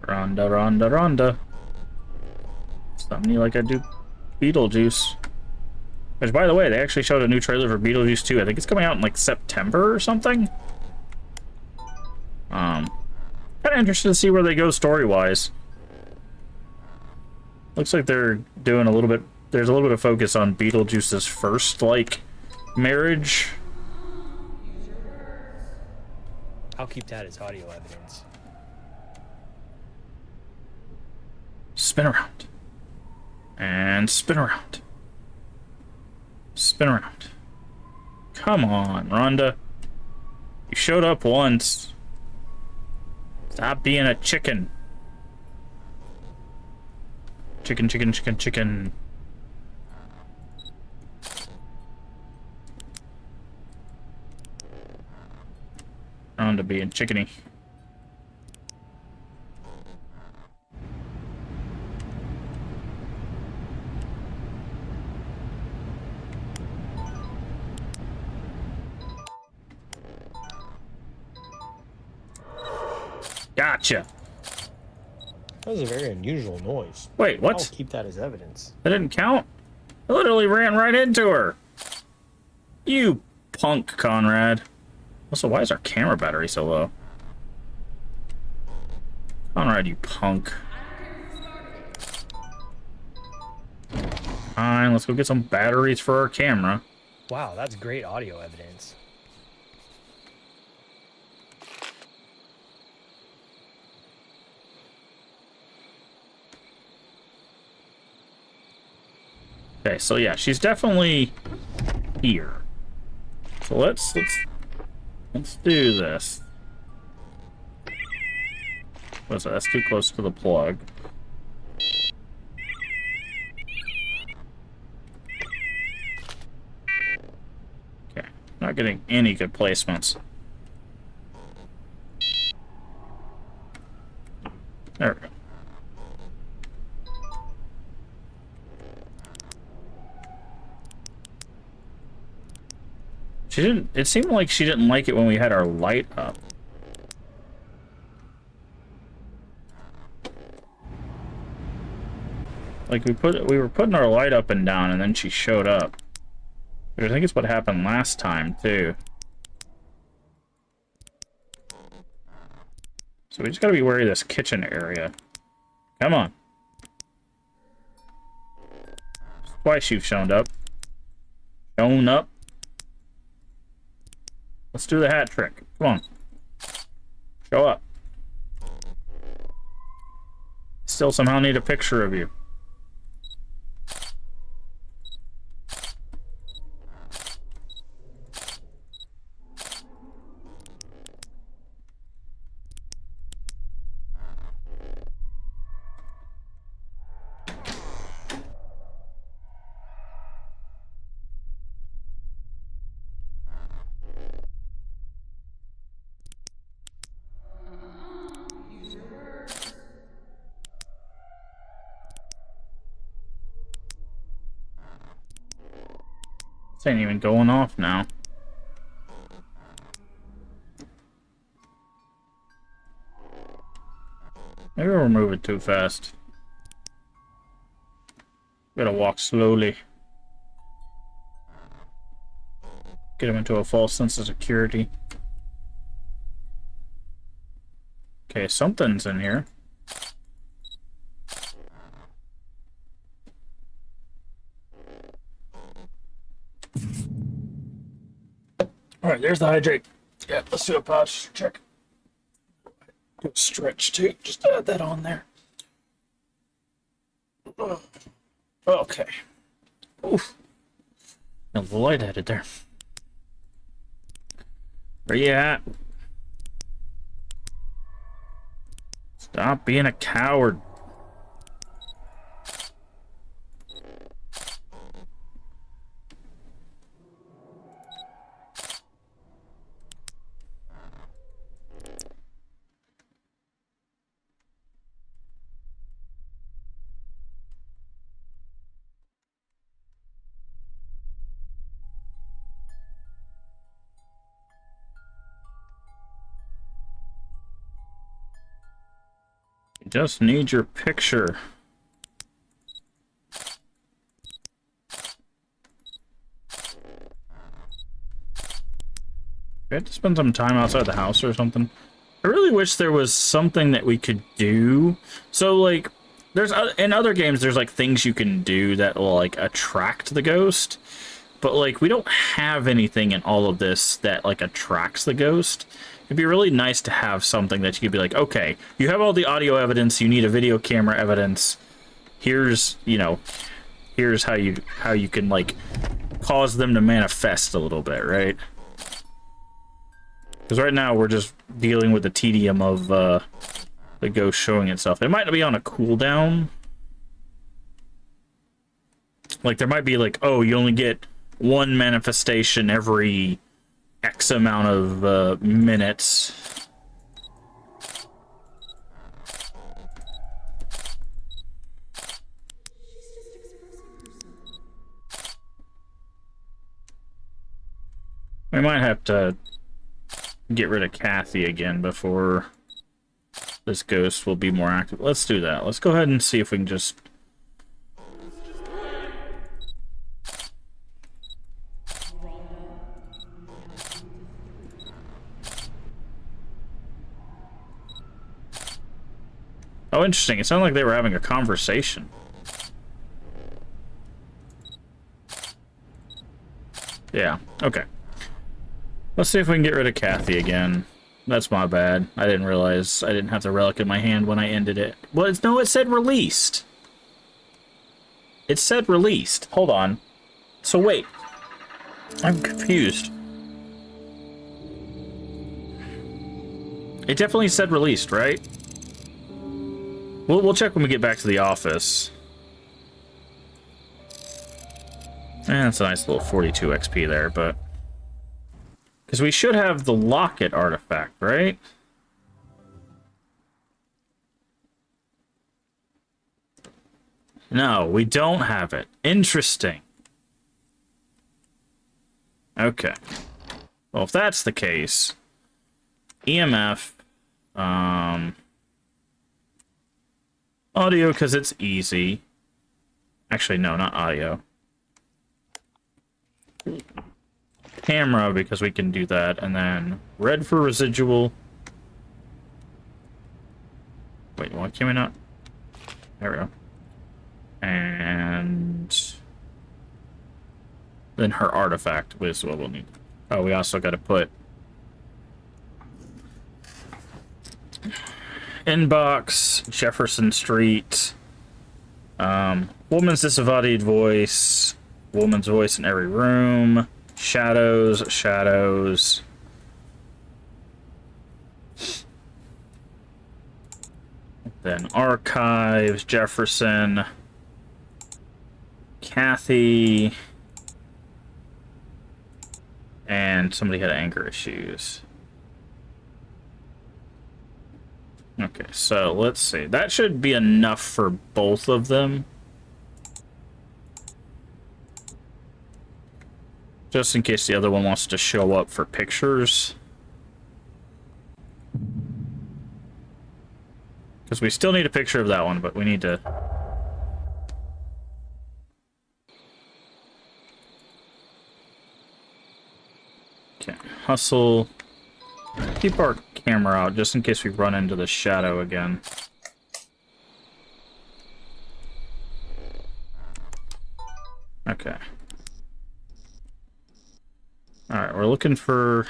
Rhonda. Stop me like I do Beetlejuice. Which, by the way, they actually showed a new trailer for Beetlejuice 2. I think it's coming out in, like, September or something. Kind of interested to see where they go story-wise. Looks like they're doing a little bit... There's a little bit of focus on Beetlejuice's first, like, marriage. I'll keep that as audio evidence. Spin around. And spin around. Spin around. Come on, Rhonda. You showed up once. Stop being a chicken. Chicken. Rhonda being chickeny. Gotcha. That was a very unusual noise. Wait, what? I'll keep that as evidence. That didn't count? I literally ran right into her. You punk, Conrad. Also, why is our camera battery so low? Conrad, you punk. Fine, let's go get some batteries for our camera. Wow, that's great audio evidence. Okay, so yeah, she's definitely here. So let's do this. What's that? That's too close to the plug. Not getting any good placements. There we go. She didn't... It seemed like she didn't like it when we had our light up. Like, we were putting our light up and down, and then she showed up. Which I think it's what happened last time, too. So we just gotta be wary of this kitchen area. Come on. Twice you've shown up. Shown up. Let's do the hat trick. Come on. Show up. Still somehow need a picture of you. This ain't even going off now. Maybe we're moving too fast. Gotta walk slowly. Get him into a false sense of security. Okay, something's in here. Alright, there's the hydrate. Yeah, let's do a posture check. Do a stretch too. Just add that on there. Okay. Oof. Got the light added there. Where you at? Stop being a coward. Just need your picture. We have to spend some time outside the house or something. I really wish there was something that we could do. So, like, there's in other games, there's like things you can do that will like attract the ghost. But like, we don't have anything in all of this that like attracts the ghost. It'd be really nice to have something that you could be like, okay, you have all the audio evidence, you need a video camera evidence. Here's, you know, here's how you can like cause them to manifest a little bit, right? Because right now we're just dealing with the tedium of the ghost showing itself. It might be on a cooldown. Like there might be like, oh, you only get one manifestation every X amount of minutes. We might have to get rid of Kathy again before this ghost will be more active. Let's do that. Let's go ahead and see if we can just... Oh, interesting. It sounded like they were having a conversation. Yeah, okay. Let's see if we can get rid of Kathy again. That's my bad. I didn't realize I didn't have the relic in my hand when I ended it. Well, no, it said released. It said released. Hold on. So wait. I'm confused. It definitely said released, right? We'll check when we get back to the office. That's a nice little 42 XP there, but... Because we should have the locket artifact, right? No, we don't have it. Interesting. Okay. Well, if that's the case, EMF, audio because it's easy. Actually, no, not audio. Camera because we can do that, and then red for residual. Wait, why can we not? There we go. And then her artifact was what we'll need. Oh, we also got to put inbox, Jefferson Street, woman's disembodied voice, woman's voice in every room, shadows. Then archives, Jefferson, Kathy, and somebody had anger issues. Okay, so let's see. That should be enough for both of them. Just in case the other one wants to show up for pictures. Because we still need a picture of that one, but we need to... Okay, hustle. Keep our camera out just in case we run into the shadow again. Okay. Alright, we're looking for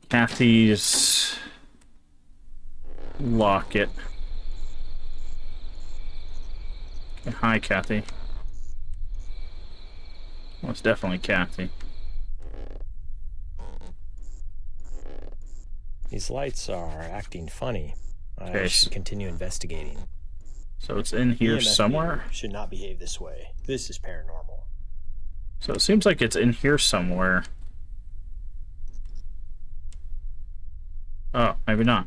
Kathy's locket. Okay, hi, Kathy. Well, it's definitely Kathy. These lights are acting funny. Okay, I should continue investigating. So it's in here EMF somewhere? meter should not behave this way. This is paranormal. So it seems like it's in here somewhere. Oh, maybe not.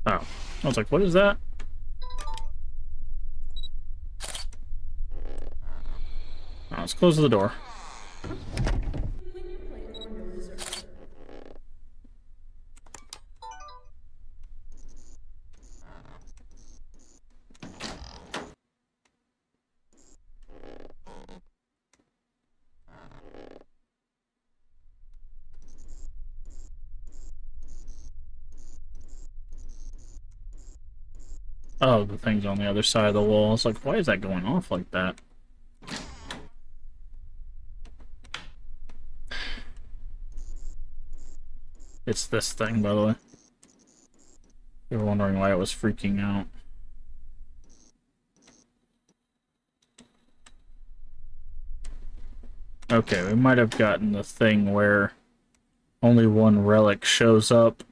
Oh, I was like, what is that? Oh, let's close the door. Oh, the thing's on the other side of the wall. It's like, why is that going off like that? It's this thing, by the way. You were wondering why it was freaking out. Okay, we might have gotten the thing where only one relic shows up.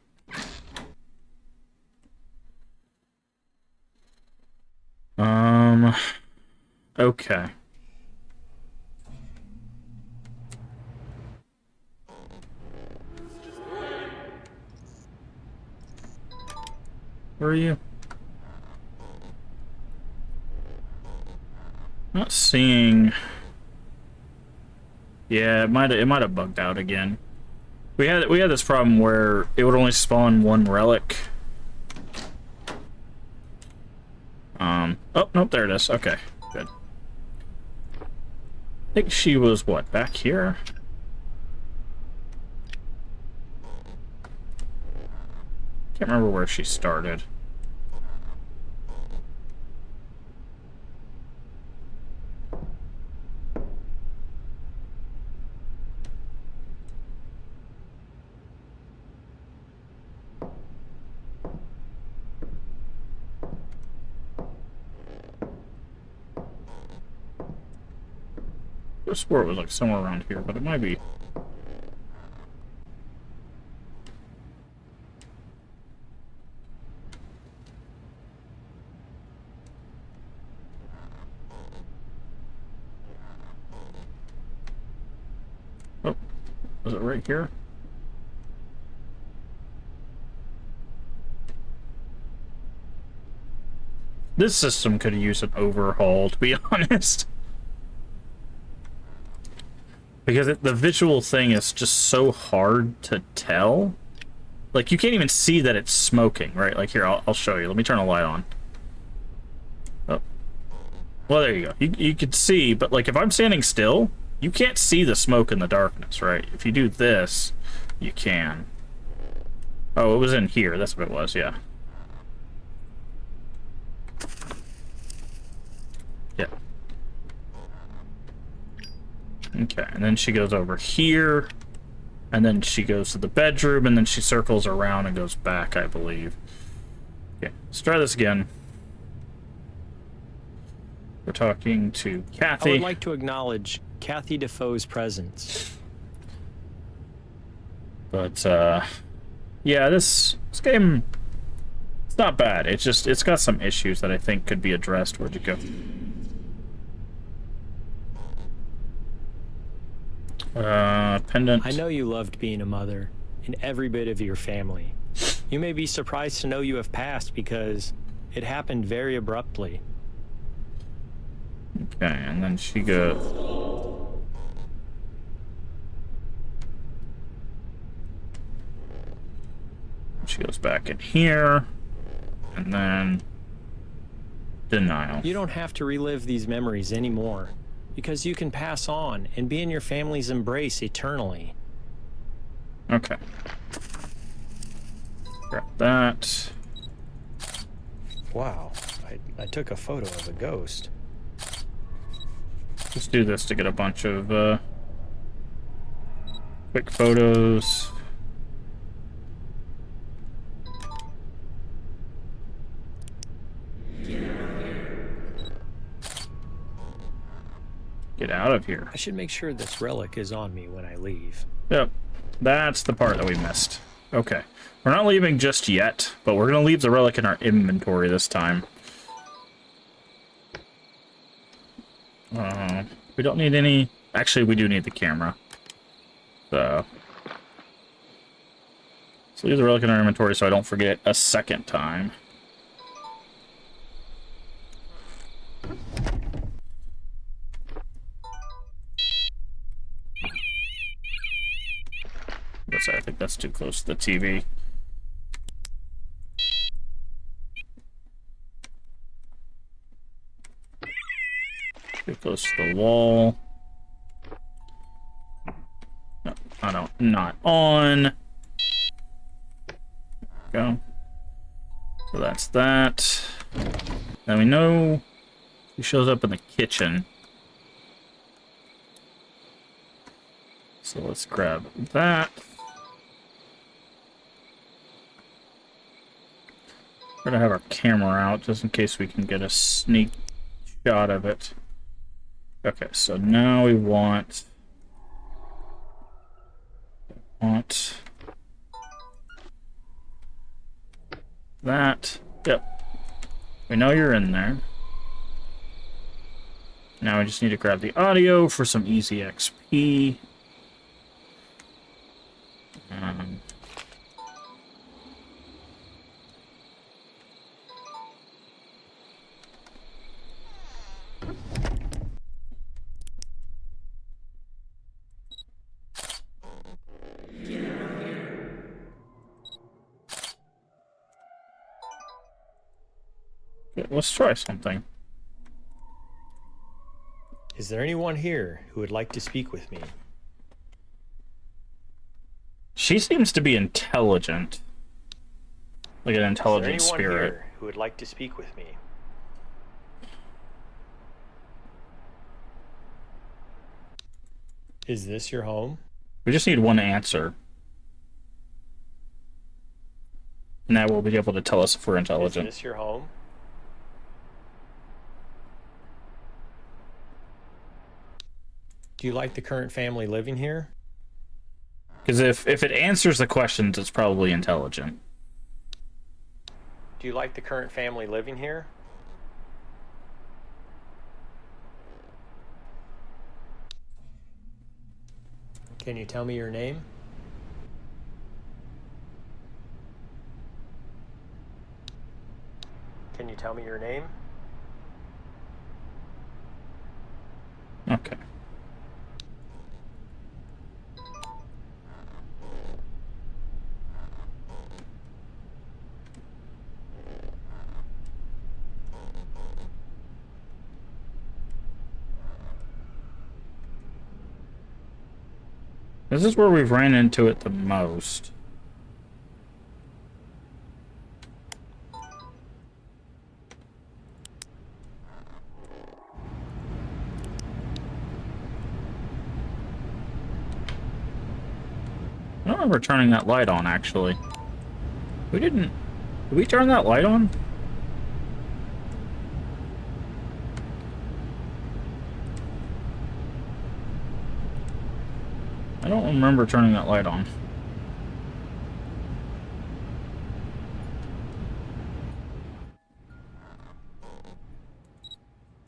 Okay. Where are you? Not seeing. Yeah, it might have bugged out again. We had this problem where it would only spawn one relic. Oh, nope, there it is. Okay, good. I think she was, what, back here? Can't remember where she started. I swore it was like somewhere around here, but it might be. Was it right here? This system could use an overhaul, to be honest. Because the visual thing is just so hard to tell. Like, you can't even see that it's smoking, right? Like, here, I'll show you. Let me turn a light on. Oh. Well, there you go. You could see, but, like, if I'm standing still, you can't see the smoke in the darkness, right? If you do this, you can. Oh, it was in here. That's what it was, yeah. Yeah. Okay, and then she goes over here, and then she goes to the bedroom, and then she circles around and goes back, I believe. Okay, let's try this again. We're talking to Kathy. I would like to acknowledge Kathy Defoe's presence. But, yeah, this game, it's not bad. It's got some issues that I think could be addressed. Where'd you go? Pendant. I know you loved being a mother and every bit of your family. You may be surprised to know you have passed because it happened very abruptly. Okay, and then she goes. She goes back in here, and then denial. You don't have to relive these memories anymore because you can pass on and be in your family's embrace eternally. Okay. Grab that. Wow, I took a photo of a ghost. Let's do this to get a bunch of quick photos. Get out of here. I should make sure this relic is on me when I leave. Yep. That's the part that we missed. Okay. We're not leaving just yet, but we're going to leave the relic in our inventory this time. We don't need any... Actually, we do need the camera. So... let's leave the relic in our inventory so I don't forget it a second time. I think that's too close to the TV. Too close to the wall. No, I don't. Not on. Go. So that's that. Now we know he shows up in the kitchen. So let's grab that. We're gonna have our camera out just in case we can get a sneak shot of it. Okay, so now we want that. Yep. We know you're in there. Now we just need to grab the audio for some easy XP. Okay, let's try something. Is there anyone here who would like to speak with me? She seems to be intelligent. Like an intelligent Is there anyone spirit. here who would like to speak with me? Is this your home? We just need one answer. And that will be able to tell us if we're intelligent. Is this your home? Do you like the current family living here? Because if it answers the questions, it's probably intelligent. Do you like the current family living here? Can you tell me your name? Can you tell me your name? Okay. This is where we've ran into it the most. I don't remember turning that light on, actually. We didn't... Did we turn that light on? I don't remember turning that light on.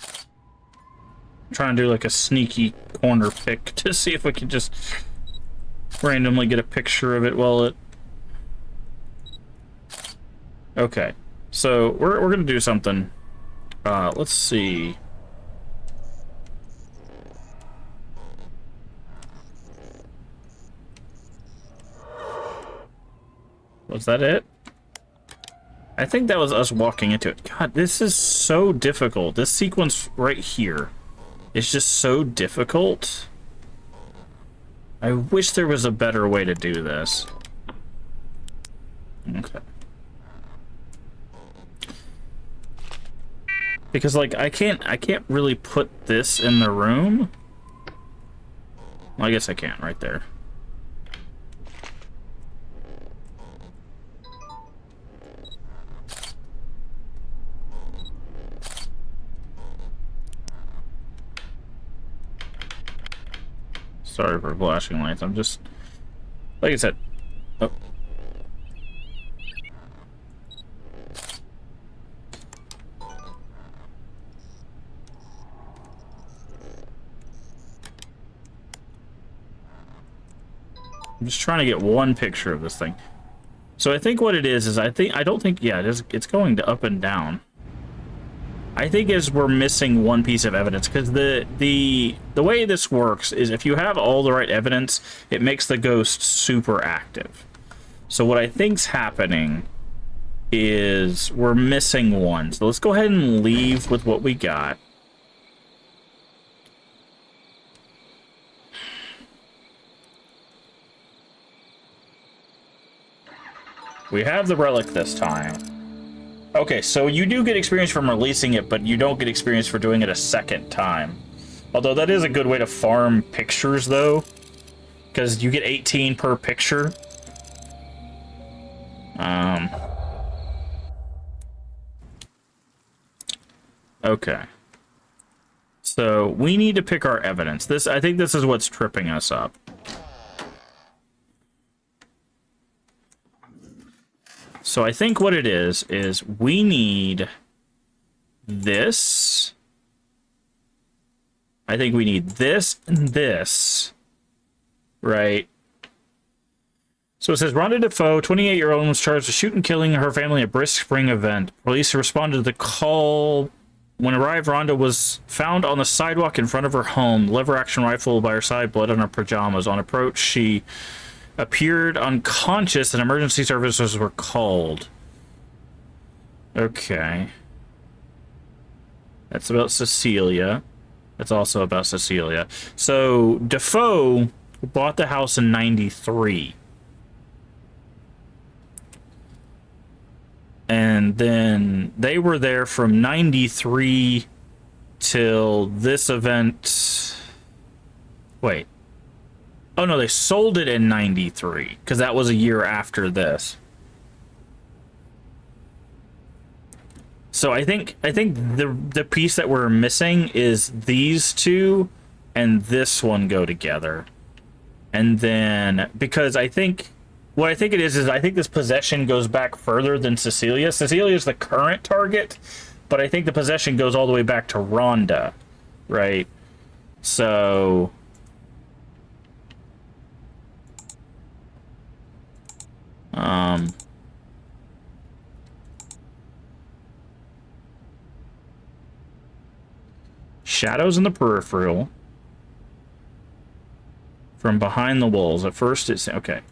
I'm trying to do like a sneaky corner pick to see if we can just randomly get a picture of it while it... Okay, so we're gonna do something. Let's see. Was that it? I think that was us walking into it. God, this is so difficult. This sequence right here is just so difficult. I wish there was a better way to do this. Okay. Because like I can't really put this in the room. Well, I guess I can't right there. Sorry for flashing lights. I'm just, like I said. Oh. I'm just trying to get one picture of this thing. So I think what it is I don't think, yeah, it's going to up and down. I think is we're missing one piece of evidence, because the way this works is if you have all the right evidence, it makes the ghost super active. So what I think's happening is we're missing one. So let's go ahead and leave with what we got. We have the relic this time. Okay, so you do get experience from releasing it, but you don't get experience for doing it a second time. Although that is a good way to farm pictures, though, because you get 18 per picture. Okay. So we need to pick our evidence. I think this is what's tripping us up. So I think what it is we need this. I think we need this and this, right? So it says, Rhonda Defoe, 28-year-old, was charged with shooting and killing her family at Brisk Spring event. Police responded to the call. When arrived, Rhonda was found on the sidewalk in front of her home, lever-action rifle by her side, blood on her pajamas. On approach, she appeared unconscious and emergency services were called. Okay. That's about Cecilia. That's also about Cecilia. So, Defoe bought the house in 93. And then they were there from 93 till this event. Wait. Oh no, they sold it in 93 because that was a year after this. So I think the piece that we're missing is these two and this one go together. And then because what I think it is I think this possession goes back further than Cecilia. Cecilia is the current target, but I think the possession goes all the way back to Rhonda, right? So Um, shadows in the peripheral. From behind the walls. At first it's... Okay.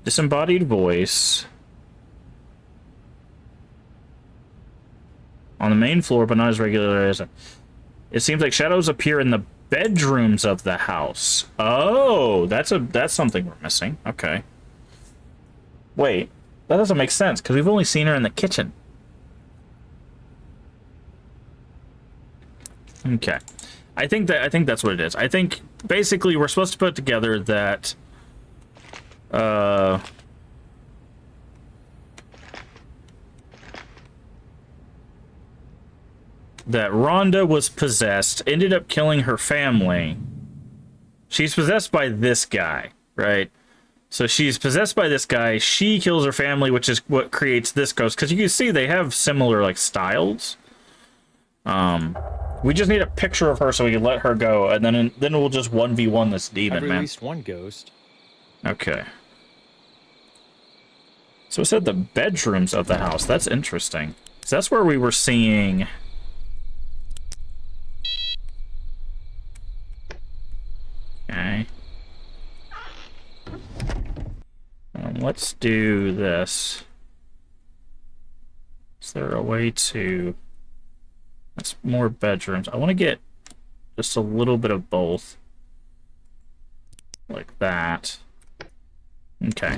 Disembodied voice. On the main floor, but not as regular as... It seems like shadows appear in the bedrooms of the house. Oh, that's something we're missing. Okay. Wait, that doesn't make sense, because we've only seen her in the kitchen. Okay. I think that's what it is. I think basically we're supposed to put together that that Rhonda was possessed, ended up killing her family. She's possessed by this guy, right? So she's possessed by this guy. She kills her family, which is what creates this ghost. Because you can see they have similar like styles. We just need a picture of her so we can let her go, and then we'll just 1v1 this demon, man. I've released one ghost. Okay. So it said the bedrooms of the house. That's interesting. So that's where we were seeing... Okay. Let's do this. Is there a way to... That's more bedrooms. I want to get just a little bit of both. Like that. Okay.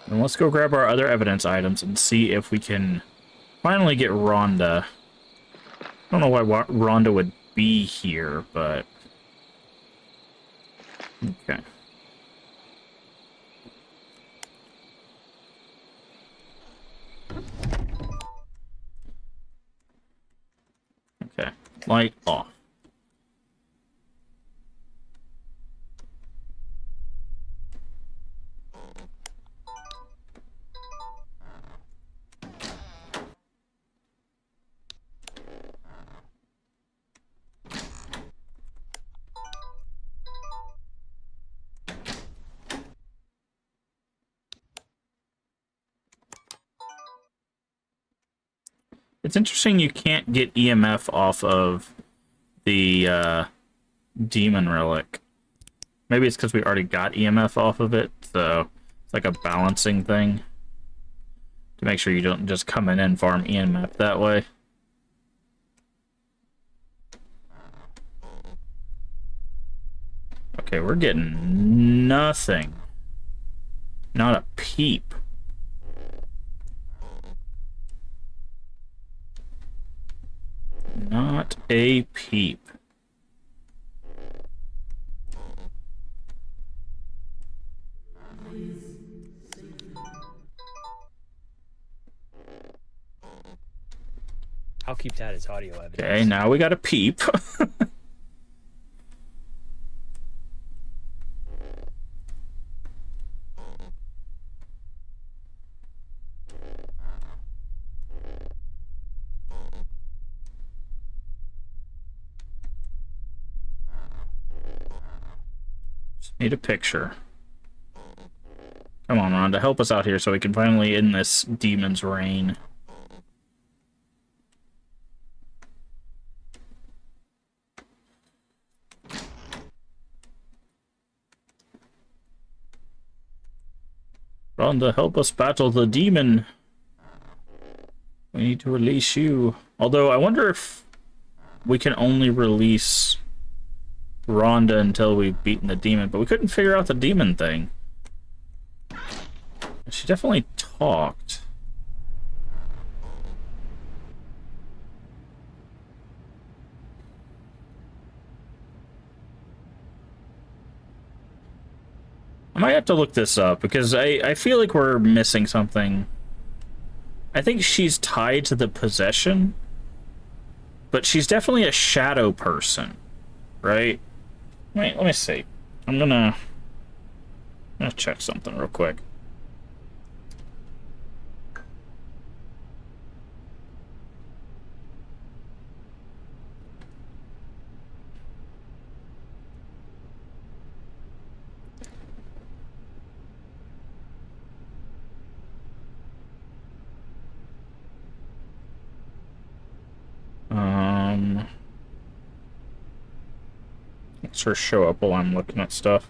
And let's go grab our other evidence items and see if we can finally get Rhonda. I don't know why Rhonda would be here, but... Okay. Okay. Light off. It's interesting you can't get EMF off of the demon relic. Maybe it's because we already got EMF off of it, so it's like a balancing thing to make sure you don't just come in and farm EMF that way. Okay, we're getting nothing. Not a peep. Not a peep. I'll keep that as audio evidence. Okay, now we got a peep. Need a picture. Come on, Rhonda, help us out here so we can finally end this demon's reign. Rhonda, help us battle the demon. We need to release you. Although, I wonder if we can only release Rhonda until we've beaten the demon, but we couldn't figure out the demon thing. She definitely talked. I might have to look this up because I feel like we're missing something. I think she's tied to the possession, but she's definitely a shadow person, right? Wait, let me see. I'm gonna check something real quick. sure show up while I'm looking at stuff.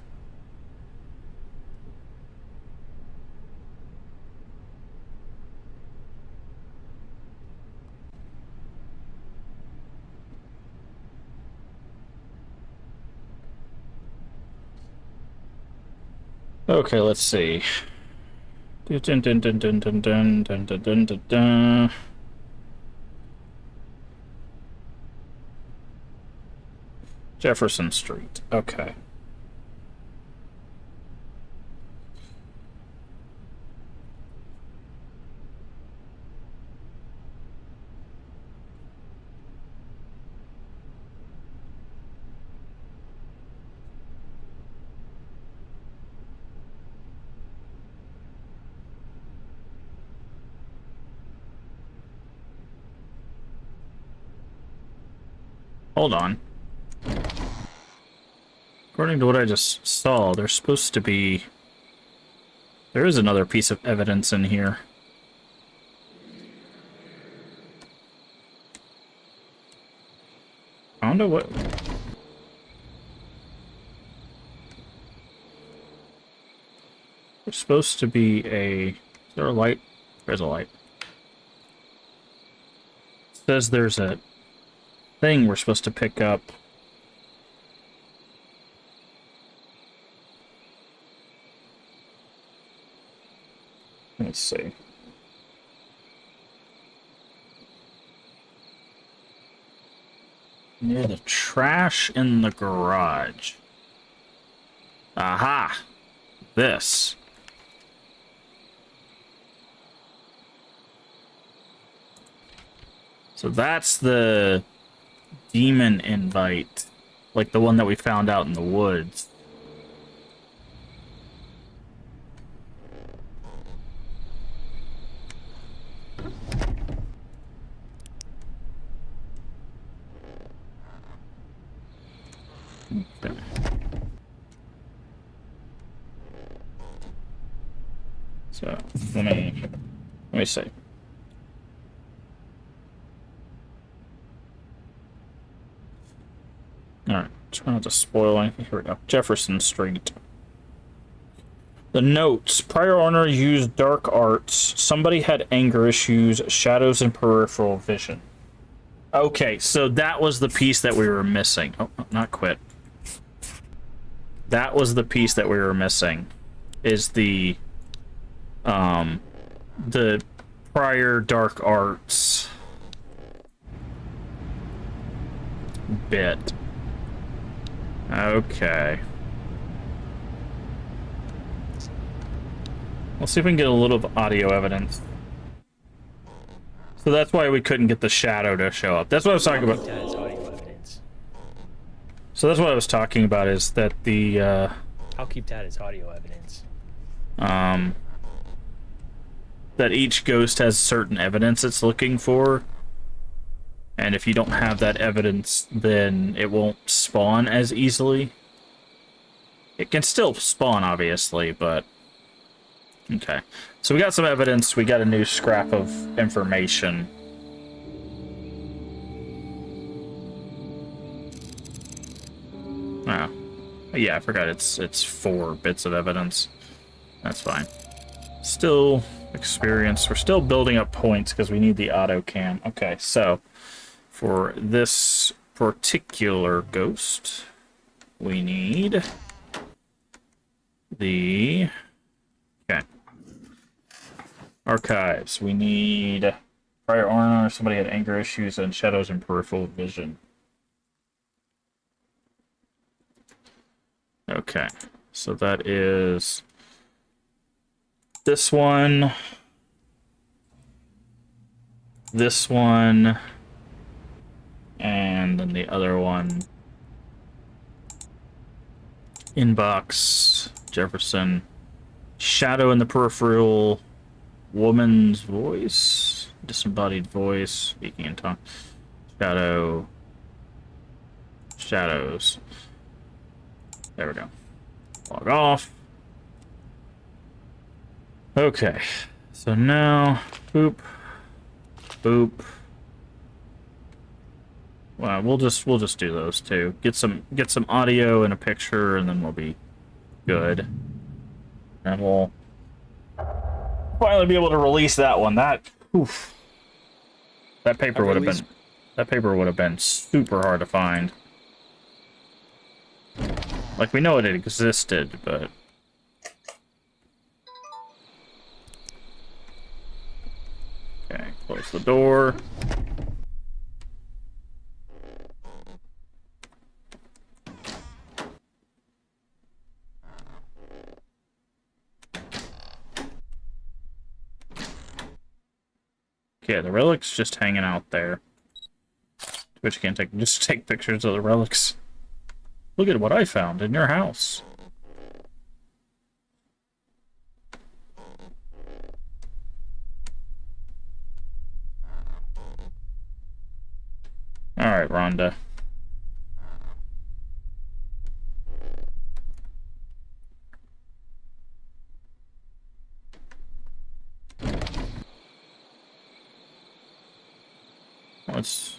Okay, let's see. Dun, dun, dun, dun, dun, dun, dun, dun, dun, dun, dun. Jefferson Street. Okay. Hold on. According to what I just saw, there's supposed to be... There is another piece of evidence in here. I don't know what... There's supposed to be a... Is there a light? There's a light. It says there's a thing we're supposed to pick up. Let's see. Near the trash in the garage. Aha! This. So that's the demon invite. Like the one that we found out in the woods. Okay. So let me see. Alright, try not to spoil anything. Here we go. Jefferson Street. The notes. Prior owner used dark arts. Somebody had anger issues, shadows, and peripheral vision. Okay, so that was the piece that we were missing. Oh, not quit. That was the piece that we were missing. Is the prior dark arts bit. Okay. Let's see if we can get a little audio evidence. So that's why we couldn't get the shadow to show up. That's what I was talking about. So that's what I was talking about, is that the I'll keep that as audio evidence. That each ghost has certain evidence it's looking for. And if you don't have that evidence, then it won't spawn as easily. It can still spawn, obviously, but... Okay. So we got some evidence. We got a new scrap of information. Wow. Yeah, I forgot it's 4 bits of evidence. That's fine. Still experience. We're still building up points because we need the auto cam. Okay, so... For this particular ghost, we need the... Okay. Archives. We need prior owner, somebody had anger issues, and shadows and peripheral vision. Okay. So that is this one. This one. And then the other one. Inbox, Jefferson. Shadow in the peripheral. Woman's voice. Disembodied voice. Speaking in tongue. Shadow. Shadows. There we go. Log off. Okay. So now, boop. Boop. Well, we'll just do those two. Get some audio and a picture, and then we'll be good. And we'll finally be able to release that one. Oof, that paper would have been super hard to find. Like, we know it existed, but okay, close the door. Okay, the relic's just hanging out there. But you can't just take pictures of the relics. Look at what I found in your house. Alright, Rhonda.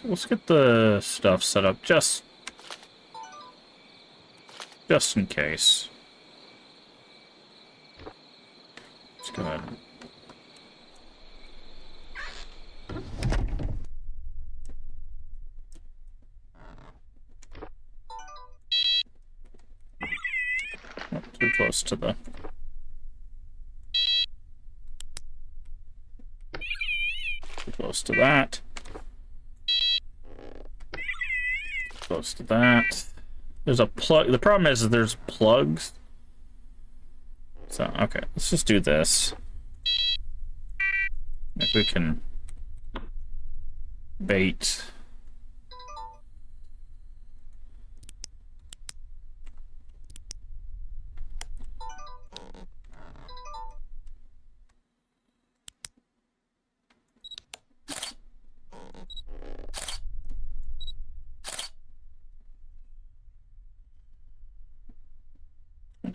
Let's get the stuff set up just in case. Let's go ahead. Oh, too close to the... Too close to that. Close to that. There's a plug. The problem is there's plugs. So, okay, let's just do this. If we can bait.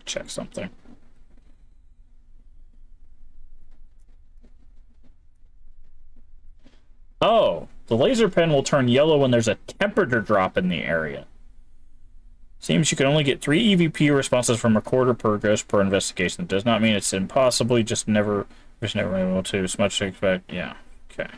Check something. Oh, the laser pen will turn yellow when there's a temperature drop in the area. Seems you can only get 3 EVP responses from recorder per ghost per investigation. It does not mean it's impossible, you just never able to. As much to expect. Yeah, okay.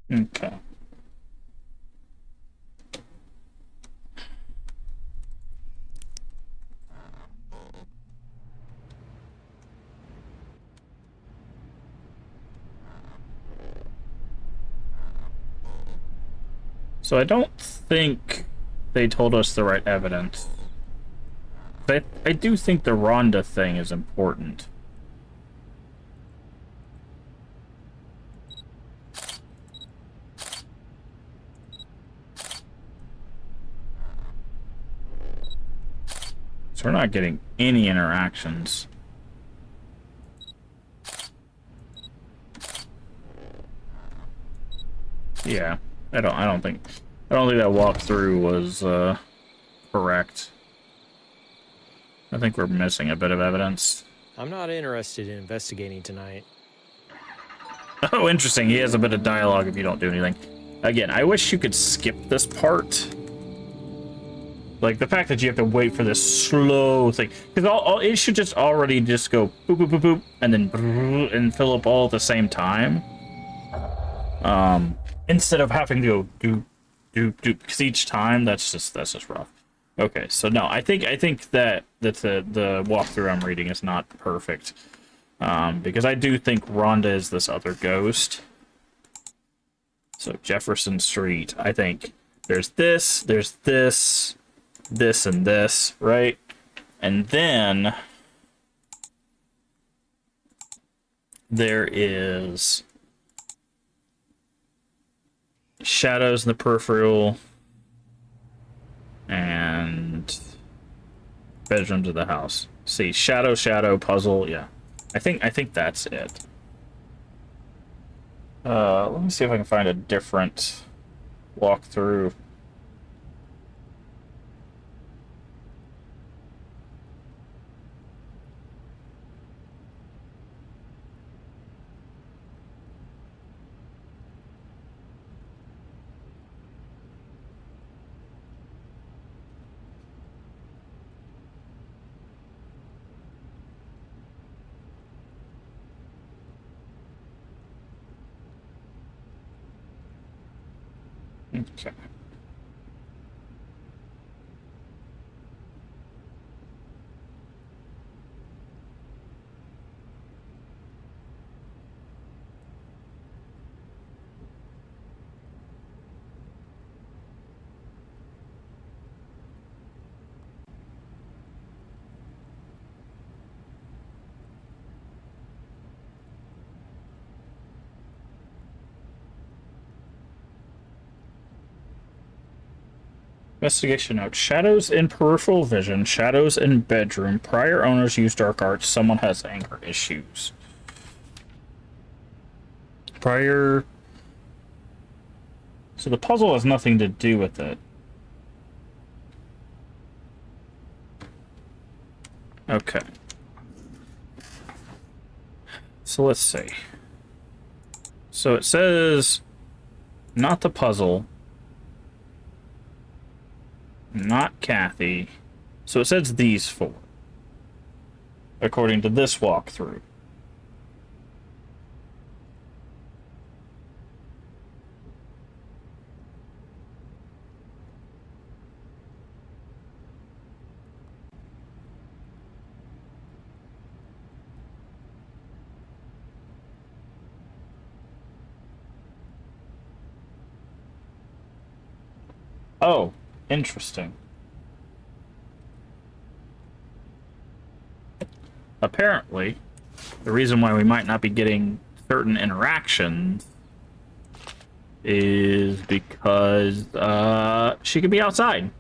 Okay. So I don't think they told us the right evidence. But I do think the Rhonda thing is important. So we're not getting any interactions. Yeah, I don't think that walkthrough was correct. I think we're missing a bit of evidence. I'm not interested in investigating tonight. Oh, interesting. He has a bit of dialogue if you don't do anything. Again, I wish you could skip this part. Like, the fact that you have to wait for this slow thing. Because it should just already just go boop, boop, boop, boop, and then and fill up all at the same time. Instead of having to go do, because each time, that's just rough. Okay, so no, I think that the walkthrough I'm reading is not perfect. Because I do think Rhonda is this other ghost. So Jefferson Street, I think there's this, this, and this, right? And then there is shadows in the peripheral and bedrooms of the house. See, shadow, puzzle, yeah. I think that's it. Let me see if I can find a different walkthrough. Okay. Investigation note. Shadows in peripheral vision. Shadows in bedroom. Prior owners use dark arts. Someone has anger issues. Prior... So the puzzle has nothing to do with it. Okay. So let's see. So it says... Not the puzzle. Not Kathy. So it says these four. According to this walkthrough. Oh, interesting. Apparently, the reason why we might not be getting certain interactions is because she could be outside.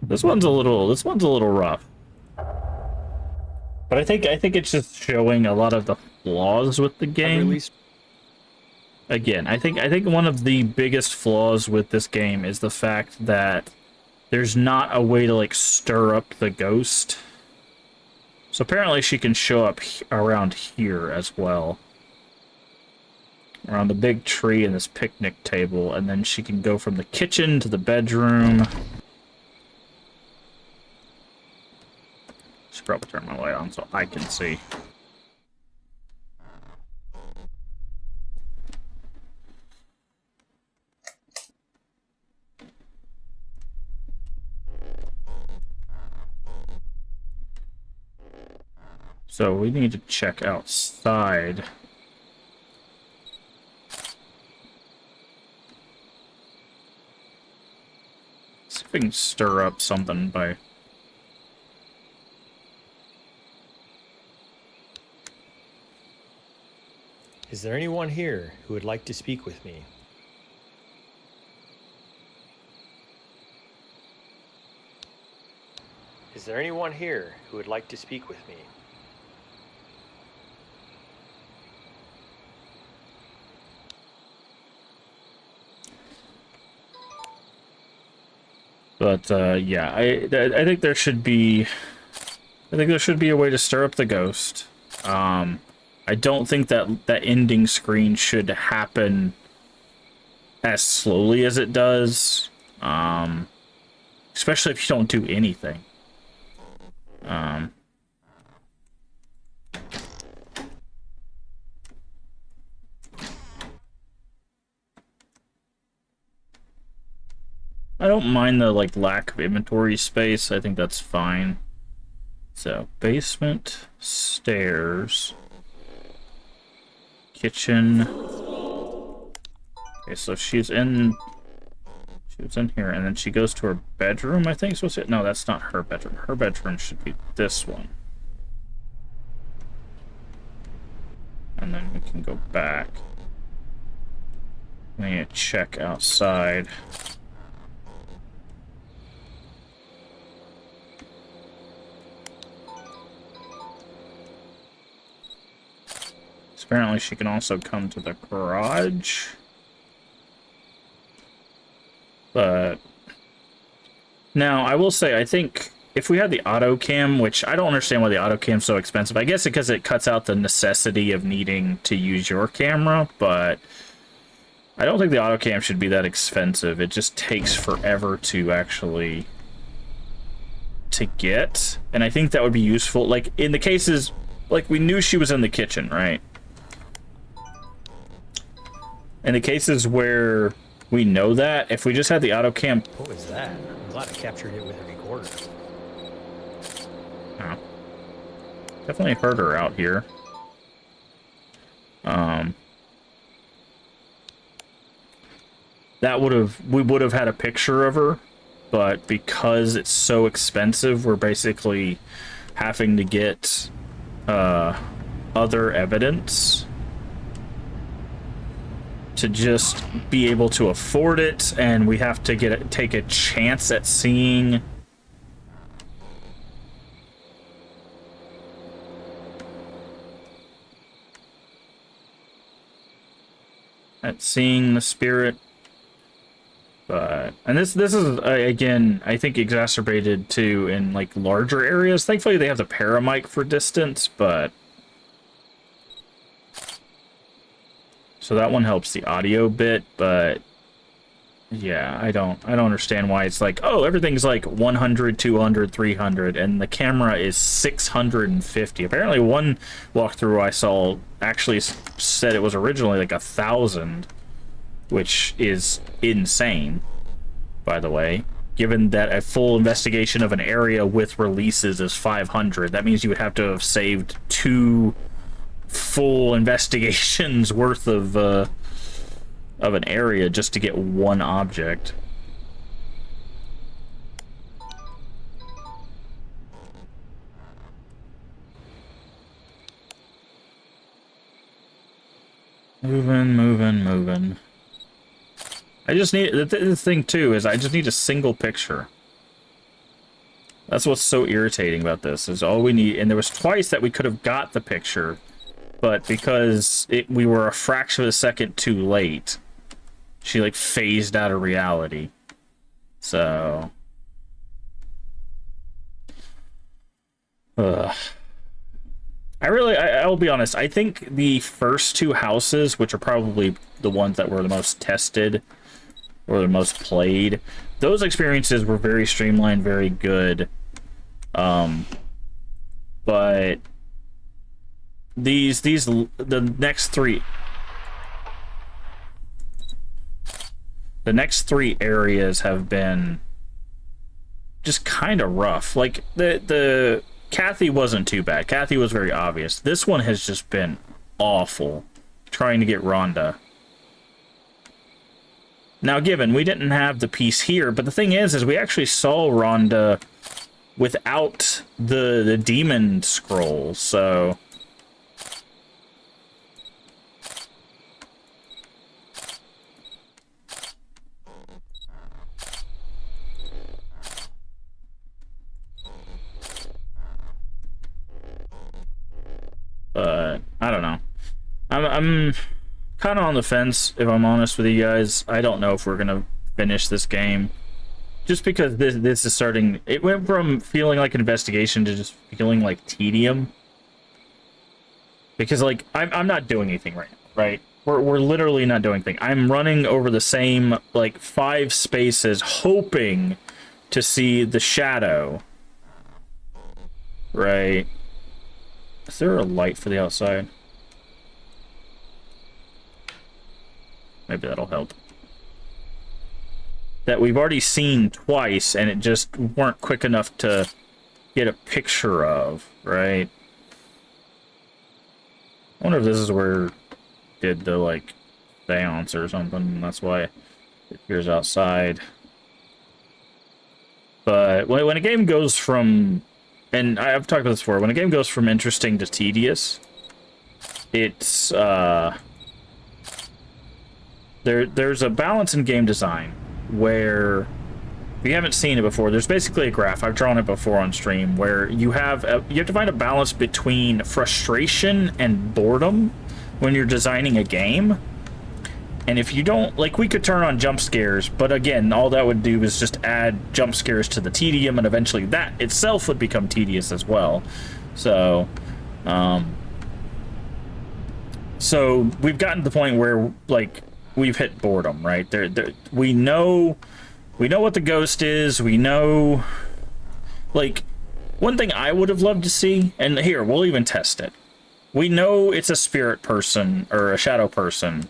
This one's a little rough. But I think it's just showing a lot of the flaws with the game. Again, I think one of the biggest flaws with this game is the fact that there's not a way to like stir up the ghost. So apparently she can show up around here as well. Around the big tree and this picnic table, and then she can go from the kitchen to the bedroom. Should probably turn my light on so I can see. So we need to check outside. See if we can stir up something by... Is there anyone here who would like to speak with me? Is there anyone here who would like to speak with me? But yeah, I think there should be a way to stir up the ghost. I don't think that ending screen should happen as slowly as it does, especially if you don't do anything. I don't mind the like lack of inventory space. I think that's fine. So basement, stairs, kitchen. Okay, so she was in here, and then she goes to her bedroom, I think. No, that's not her bedroom. Her bedroom should be this one. And then we can go back. We need to check outside. Apparently she can also come to the garage. But now I will say, I think if we had the auto cam, which I don't understand why the auto cam's so expensive. I guess because it cuts out the necessity of needing to use your camera, but I don't think the auto cam should be that expensive. It just takes forever to actually get. And I think that would be useful. Like in the cases, like we knew she was in the kitchen, right? In the cases where we know that, if we just had the auto cam... What was that? I'm glad I captured it with a recorder. Oh. Definitely heard her out here. We would have had a picture of her, but because it's so expensive, we're basically having to get other evidence to just be able to afford it, and we have to take a chance at seeing the spirit. But and this is again, I think, exacerbated too in like larger areas. Thankfully they have the paramic for distance, but so that one helps the audio bit. But yeah, I don't understand why it's like, oh, everything's like 100, 200, 300, and the camera is 650. Apparently one walkthrough I saw actually said it was originally like 1,000, which is insane, by the way. Given that a full investigation of an area with releases is 500, that means you would have to have saved 2 full investigations worth of an area just to get one object. Moving. I just need the thing too is I just need a single picture. That's what's so irritating about this, is all we need. And there was twice that we could have got the picture, but because we were a fraction of a second too late, she like phased out of reality. So I'll be honest, I think the first 2 houses, which are probably the ones that were the most tested or the most played, those experiences were very streamlined, very good. But the next 3 areas have been just kind of rough. Like the Kathy wasn't too bad. Kathy was very obvious. This one has just been awful, trying to get Rhonda. Now, given we didn't have the piece here, but the thing is we actually saw Rhonda without the demon scroll, so but I don't know. I'm kind of on the fence, if I'm honest with you guys. I don't know if we're gonna finish this game, just because this is starting. It went from feeling like an investigation to just feeling like tedium. Because like I'm not doing anything right now, right? We're literally not doing anything. I'm running over the same like 5 spaces, hoping to see the shadow. Right? Is there a light for the outside? Maybe that'll help. That we've already seen twice, and it just weren't quick enough to get a picture of, right? I wonder if this is where did the, like, seance or something, and that's why it appears outside. But when a game goes from... And I've talked about this before. When a game goes from interesting to tedious, it's, there's a balance in game design where, if you haven't seen it before, there's basically a graph. I've drawn it before on stream, where you have to find a balance between frustration and boredom when you're designing a game. And if you don't, like, we could turn on jump scares, but again, all that would do is just add jump scares to the tedium, and eventually that itself would become tedious as well. So, so we've gotten to the point where, like, we've hit boredom, right? We know what the ghost is. We know, like, one thing I would have loved to see, and here, we'll even test it. We know it's a spirit person, or a shadow person,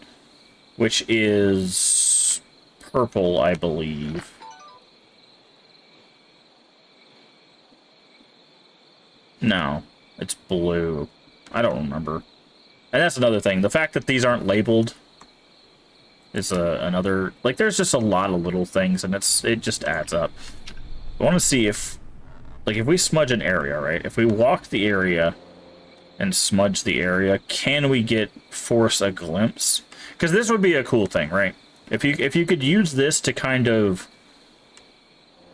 which is purple, I believe. No, it's blue. I don't remember. And that's another thing. The fact that these aren't labeled is another... Like, there's just a lot of little things, and it just adds up. I want to see if... Like, if we smudge an area, right? If we walk the area and smudge the area, can we force a glimpse? Because this would be a cool thing, right? If you could use this to kind of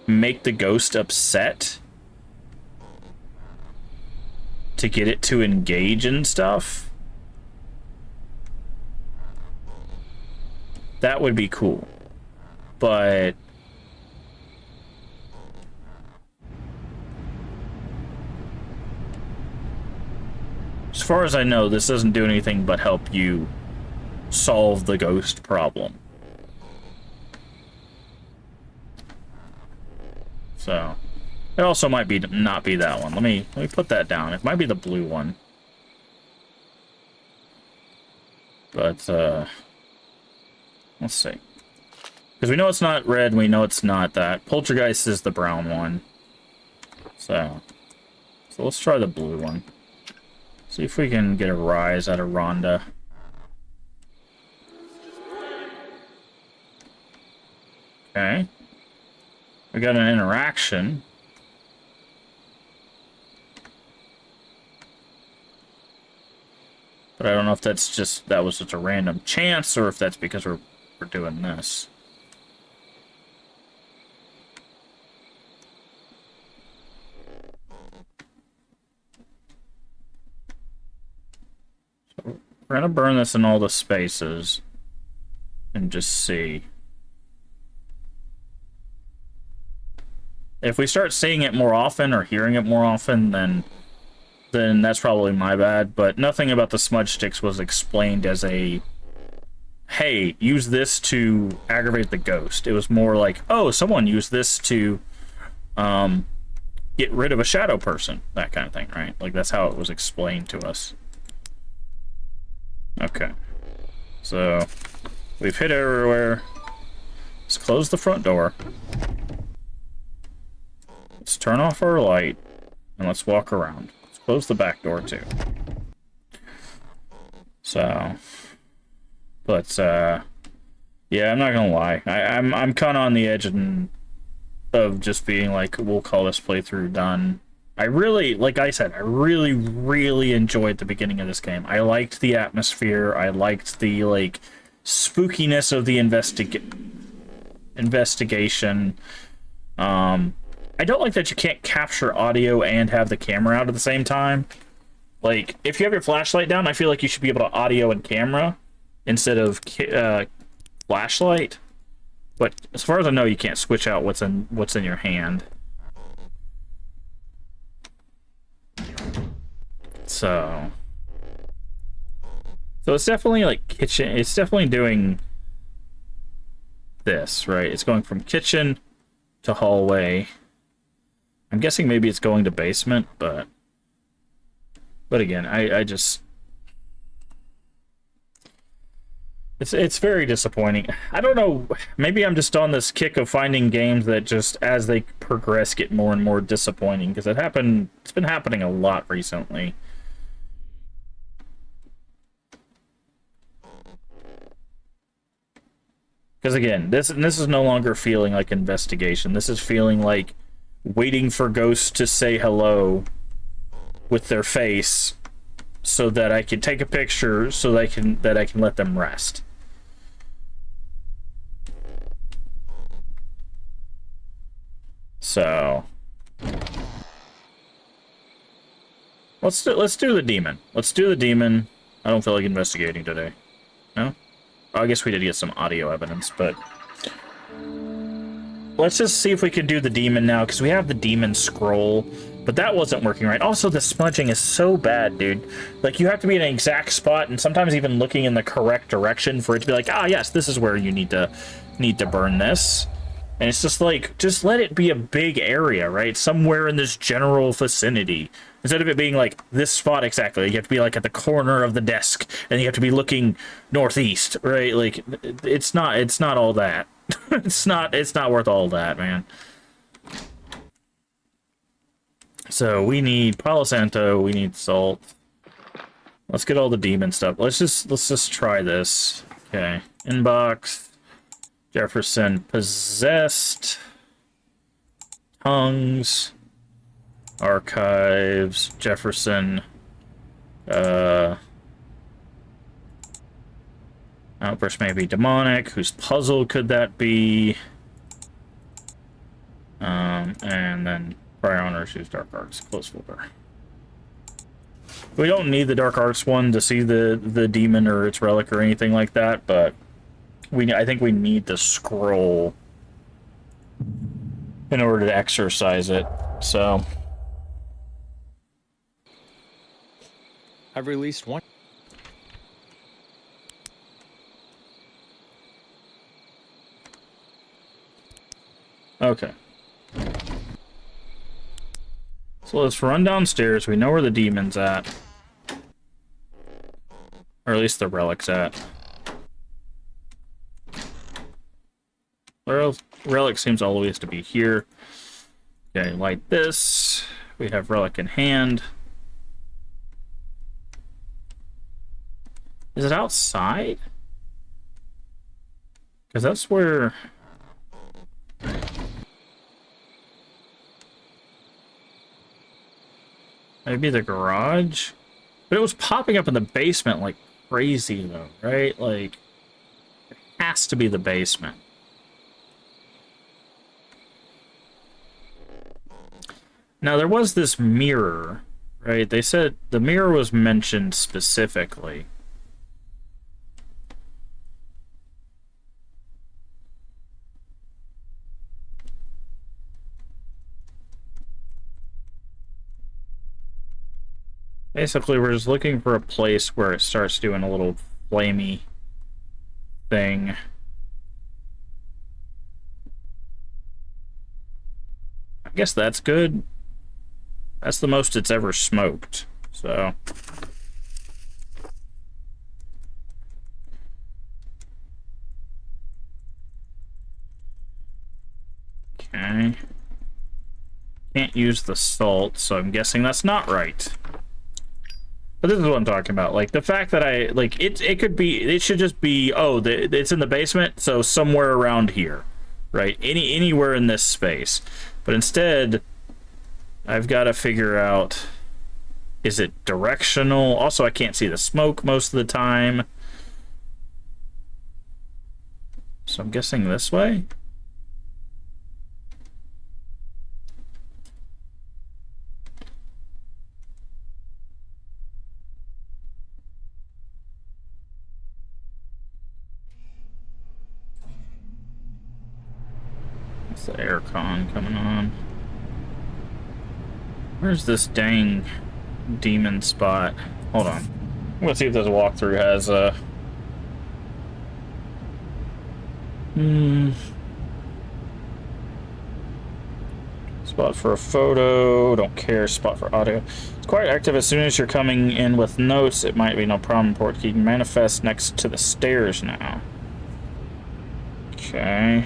make the ghost upset to get it to engage and stuff, that would be cool. But as far as I know, this doesn't do anything but help you solve the ghost problem. So it also might be not be that one. Let me put that down. It might be the blue one. But let's see. Because we know it's not red, we know it's not that. Poltergeist is the brown one. So let's try the blue one. See if we can get a rise out of Rhonda. Okay. We got an interaction. But I don't know if that was just a random chance, or if that's because we're doing this. So we're gonna burn this in all the spaces and just see. If we start seeing it more often or hearing it more often, then that's probably my bad. But nothing about the smudge sticks was explained as a, hey, use this to aggravate the ghost. It was more like, oh, someone used this to get rid of a shadow person. That kind of thing, right? Like, that's how it was explained to us. Okay. So, we've hit everywhere. Let's close the front door. Let's turn off our light, and let's walk around. Let's close the back door, too. So, but, yeah, I'm not gonna lie. I'm kind of on the edge of just being like, we'll call this playthrough done. I really, like I said, I really, really enjoyed the beginning of this game. I liked the atmosphere. I liked the, like, spookiness of the investigation. I don't like that you can't capture audio and have the camera out at the same time. Like, if you have your flashlight down, I feel like you should be able to audio and camera instead of flashlight. But as far as I know, you can't switch out what's in your hand. So it's definitely like kitchen. It's definitely doing this, right? It's going from kitchen to hallway. I'm guessing maybe it's going to basement, but again, I just... It's very disappointing. I don't know, maybe I'm just on this kick of finding games that just, as they progress, get more and more disappointing, because it's been happening a lot recently. Because again, this is no longer feeling like investigation. This is feeling like waiting for ghosts to say hello with their face, so that I can take a picture, so that I can let them rest. So let's do the demon. Let's do the demon. I don't feel like investigating today. No? I guess we did get some audio evidence, but let's just see if we can do the demon now, because we have the demon scroll, but that wasn't working right. Also, the smudging is so bad, dude. Like, you have to be in an exact spot, and sometimes even looking in the correct direction for it to be like, ah, yes, this is where you need to burn this. And it's just like, just let it be a big area, right? Somewhere in this general vicinity. Instead of it being like this spot exactly, you have to be like at the corner of the desk, and you have to be looking northeast, right? Like, it's not all that. it's not worth all that, man. So we need Palo Santo, we need salt. Let's get all the demon stuff. Let's just try this. Okay. Inbox. Jefferson possessed. Tongues. Archives. Jefferson. Outburst may be demonic. Whose puzzle could that be? And then prior owners use dark arts. Close folder. We don't need the dark arts one to see the demon or its relic or anything like that, but I think we need the scroll in order to exercise it. So I've released one. okay. So let's run downstairs. We know where the demon's at. Or at least the relic's at. Relic seems always to be here. Okay, light this. We have relic in hand. Is it outside? Because that's where... maybe the garage? But it was popping up in the basement like crazy, though, right? Like, it has to be the basement. Now, there was this mirror, right? They said the mirror was mentioned specifically. Basically, we're just looking for a place where it starts doing a little flamey thing. I guess that's good. That's the most it's ever smoked, so... okay. Can't use the salt, so I'm guessing that's not right. But this is what I'm talking about. Like, the fact that it could be, it should just be, oh, it's in the basement, so somewhere around here, right? Anywhere in this space. But instead, I've got to figure out, is it directional? Also, I can't see the smoke most of the time. So I'm guessing this way? It's the aircon coming on. Where's this dang demon spot? Hold on. I'm gonna see if this walkthrough has a... spot for a photo. Don't care. Spot for audio. It's quite active. As soon as you're coming in with notes, it might be no problem. Port key can manifest next to the stairs now. Okay.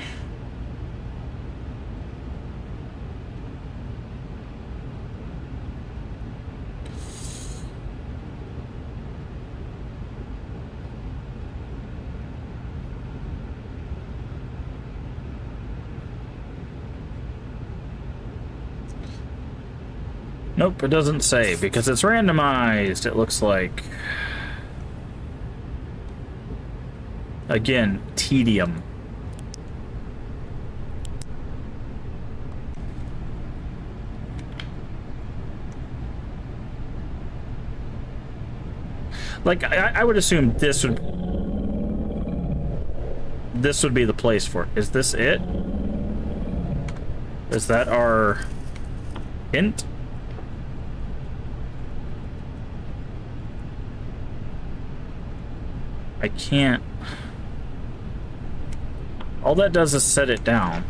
Nope, it doesn't say, because it's randomized, it looks like. Again, tedium. Like, I would assume this would be the place for it. Is this it? Is that our hint? I can't. All that does is set it down.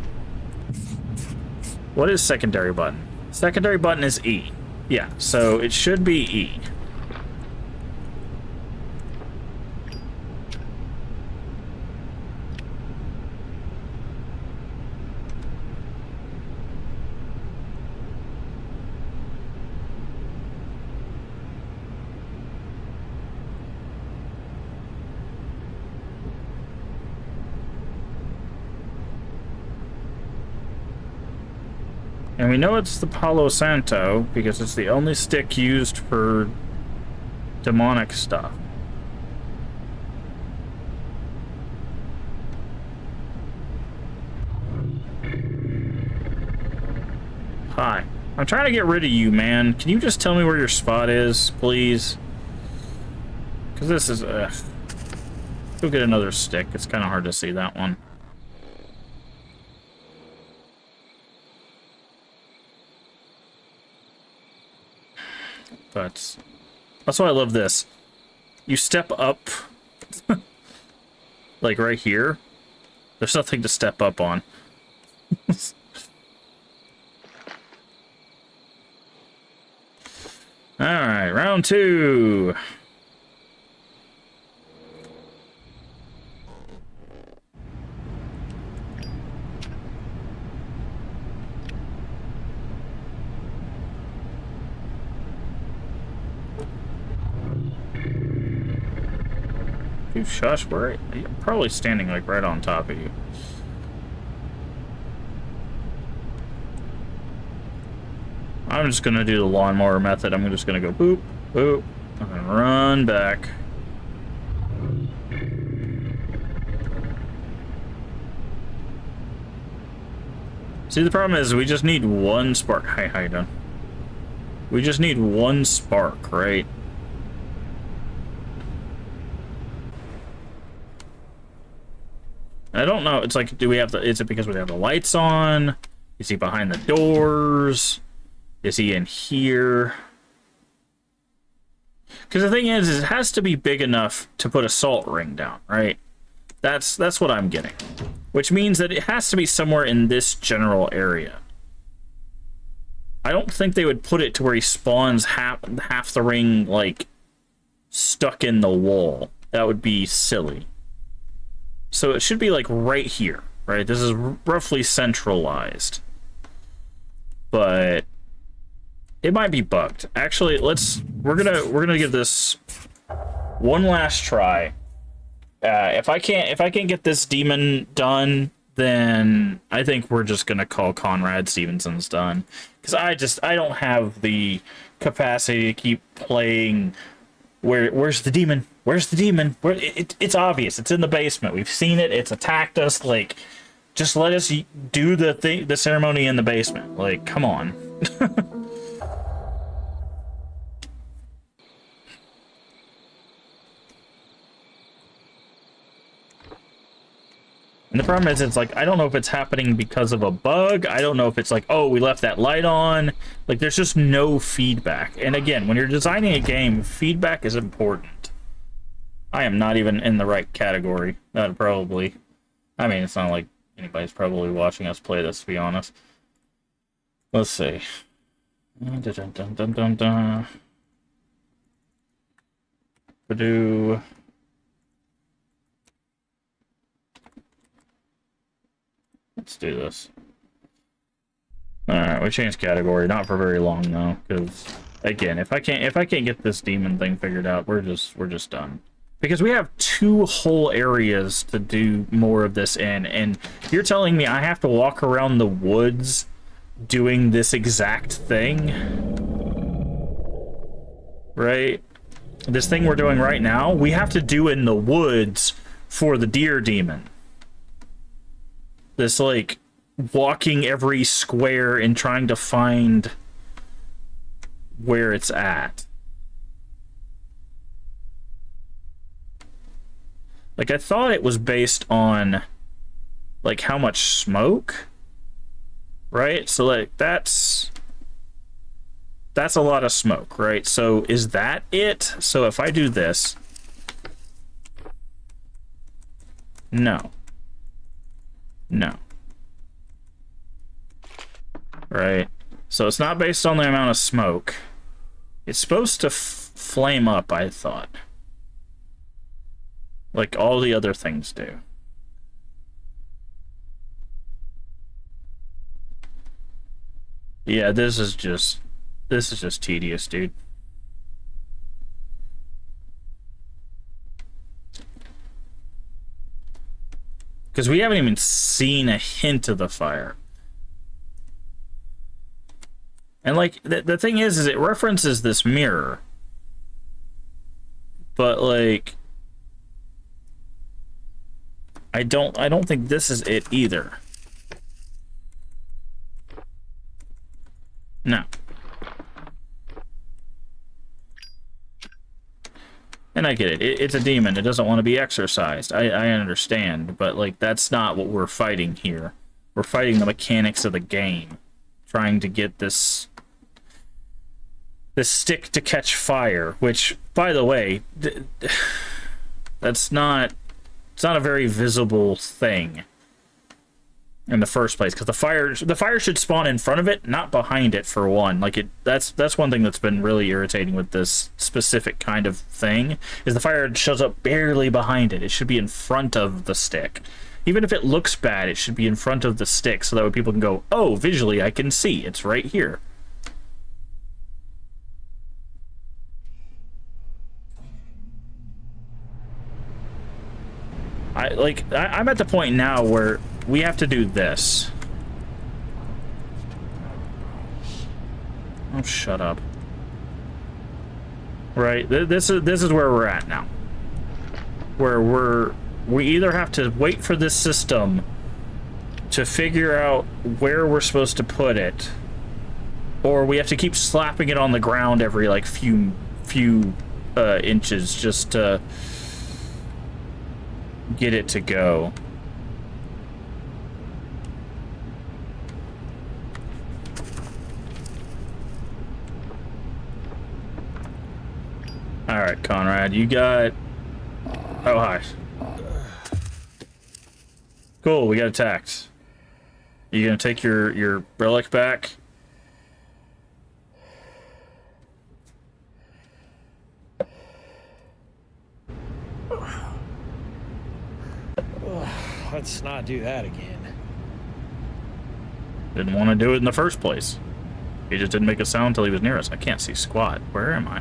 What is secondary button? Secondary button is E. Yeah, so it should be E. And we know it's the Palo Santo because it's the only stick used for demonic stuff. Hi. I'm trying to get rid of you, man. Can you just tell me where your spot is, please? Because this is... Go get another stick. It's kind of hard to see that one. But that's why I love this. You step up, like right here. There's nothing to step up on. All right, round 2. You shush, where I'm probably standing like right on top of you. I'm just gonna do the lawnmower method. I'm just gonna go boop, boop, and run back. See, the problem is we just need one spark. Hi, how you doing? We just need one spark, right? I don't know. It's like, do we have the... Is it because we have the lights on? Is he behind the doors? Is he in here? Because the thing is it has to be big enough to put a salt ring down, right? That's what I'm getting. Which means that it has to be somewhere in this general area. I don't think they would put it to where he spawns half the ring, like, stuck in the wall. That would be silly. So it should be like right here, right? This is roughly centralized. But it might be bugged. Actually, we're gonna give this one last try. If I can't get this demon done, then I think we're just gonna call Conrad Stevenson's done. Because I don't have the capacity to keep playing. Where's the demon? Where's the demon? It's obvious. It's in the basement. We've seen it. It's attacked us. Like, just let us do the ceremony in the basement. Like, come on. And the problem is, it's like, I don't know if it's happening because of a bug. I don't know if it's like, oh, we left that light on. Like, there's just no feedback. And again, when you're designing a game, feedback is important. I am not even in the right category. That probably... I mean, it's not like anybody's probably watching us play this, to be honest. Let's see. Badoo. Let's do this. Alright, we changed category. Not for very long though, because again, if I can't get this demon thing figured out, we're just done. Because we have 2 whole areas to do more of this in, and you're telling me I have to walk around the woods doing this exact thing? right? This thing we're doing right now, we have to do in the woods for the deer demon. This, like, walking every square and trying to find where it's at. Like, I thought it was based on, like, how much smoke, right? So, like, that's a lot of smoke, right? So, is that it? So, if I do this... No. No. Right? So, it's not based on the amount of smoke. It's supposed to flame up, I thought. Like all the other things do. Yeah, this is just tedious, dude. Because we haven't even seen a hint of the fire. And like the thing is it references this mirror. But like I don't think this is it either. No. And I get it. It's a demon. It doesn't want to be exorcised. I understand, but like that's not what we're fighting here. We're fighting the mechanics of the game, trying to get this stick to catch fire, which, by the way, that's not... It's not a very visible thing in the first place, because the fire should spawn in front of it, not behind it, for one. Like that's one thing that's been really irritating with this specific kind of thing, is the fire shows up barely behind it. It should be in front of the stick. Even if it looks bad, it should be in front of the stick, so that way people can go, oh, visually I can see, it's right here. I'm at the point now where we have to do this. Oh, shut up. Right, this is where we're at now. Where we either have to wait for this system to figure out where we're supposed to put it, or we have to keep slapping it on the ground every like few inches just to get it to go. All right, Conrad, you got... Oh, hi. Cool, we got attacked. You gonna take your relic back? Let's not do that again. Didn't want to do it in the first place. He just didn't make a sound until he was near us. I can't see squat. Where am I?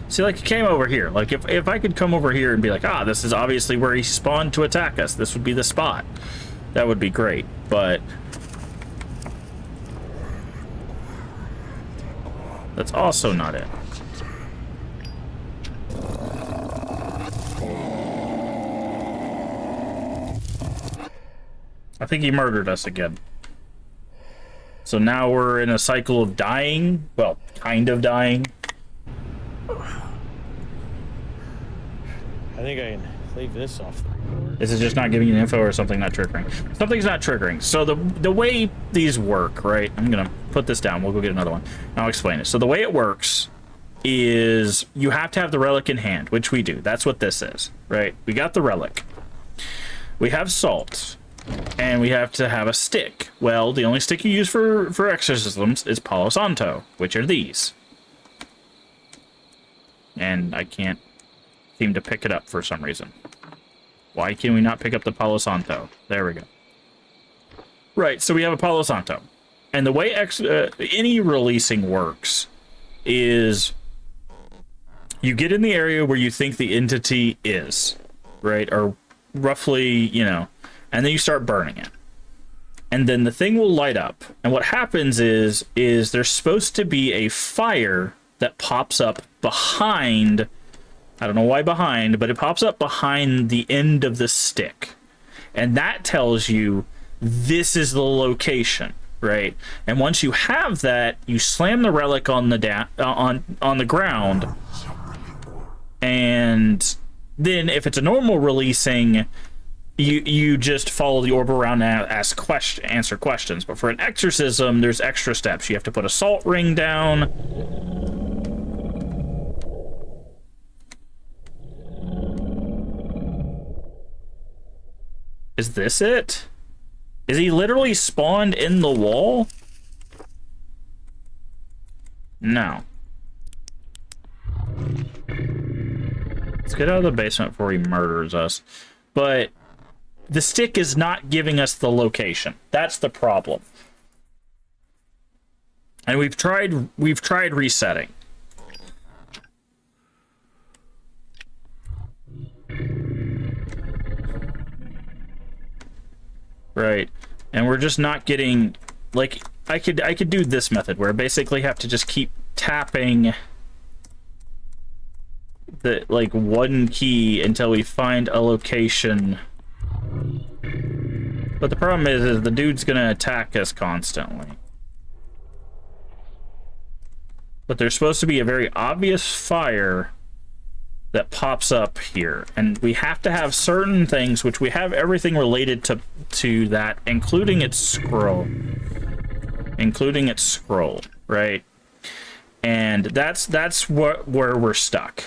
See, like, he came over here. Like, if I could come over here and be like, ah, this is obviously where he spawned to attack us. This would be the spot. That would be great, but... that's also not it. I think he murdered us again. So now we're in a cycle of dying. Well, kind of dying. I think I can leave this off the record. Is it just not giving you info, or something not triggering? Something's not triggering. So the way these work, right? I'm gonna put this down. We'll go get another one. I'll explain it. So the way it works is you have to have the relic in hand, which we do. That's what this is, right? We got the relic. We have salt. And we have to have a stick. Well, the only stick you use for exorcisms is Palo Santo, which are these. And I can't seem to pick it up for some reason. Why can we not pick up the Palo Santo? There we go. Right, so we have a Palo Santo. And the way any releasing works is you get in the area where you think the entity is, right? Or roughly, you know, and then you start burning it. and then the thing will light up. And what happens is there's supposed to be a fire that pops up behind, I don't know why behind, but it pops up behind the end of the stick. And that tells you this is the location, right? And once you have that, you slam the relic on the on the ground. And then if it's a normal releasing, you just follow the orb around and answer questions. But for an exorcism, there's extra steps. You have to put a salt ring down. Is this it? Is he literally spawned in the wall? No. Let's get out of the basement before he murders us. But the stick is not giving us the location. That's the problem. And we've tried resetting. Right. And we're just not getting, like, I could do this method where I basically have to just keep tapping the, like, one key until we find a location. But the problem is the dude's gonna attack us constantly. But there's supposed to be a very obvious fire that pops up here, and we have to have certain things, which we have everything related to that, including its scroll, right? And that's where we're stuck.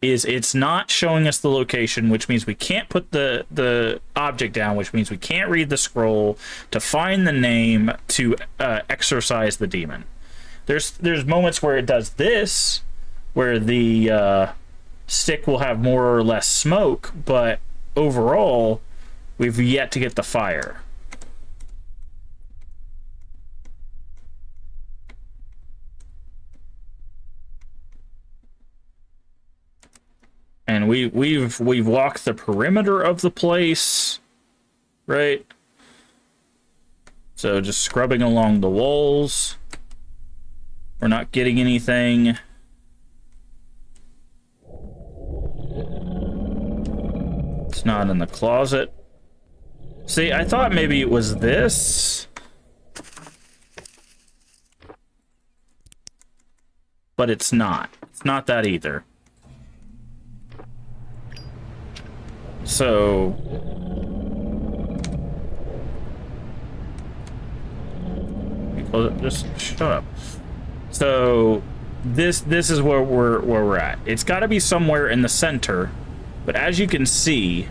Is it's not showing us the location, which means we can't put the object down, which means we can't read the scroll to find the name to exorcise the demon. There's moments where it does this, where the stick will have more or less smoke, but overall, we've yet to get the fire. And we've walked the perimeter of the place, right? So just scrubbing along the walls. We're not getting anything. It's not in the closet. See, I thought maybe it was this. But it's not. It's not that either. So just shut up. So this is where we're at. It's got to be somewhere in the center, but as you can see,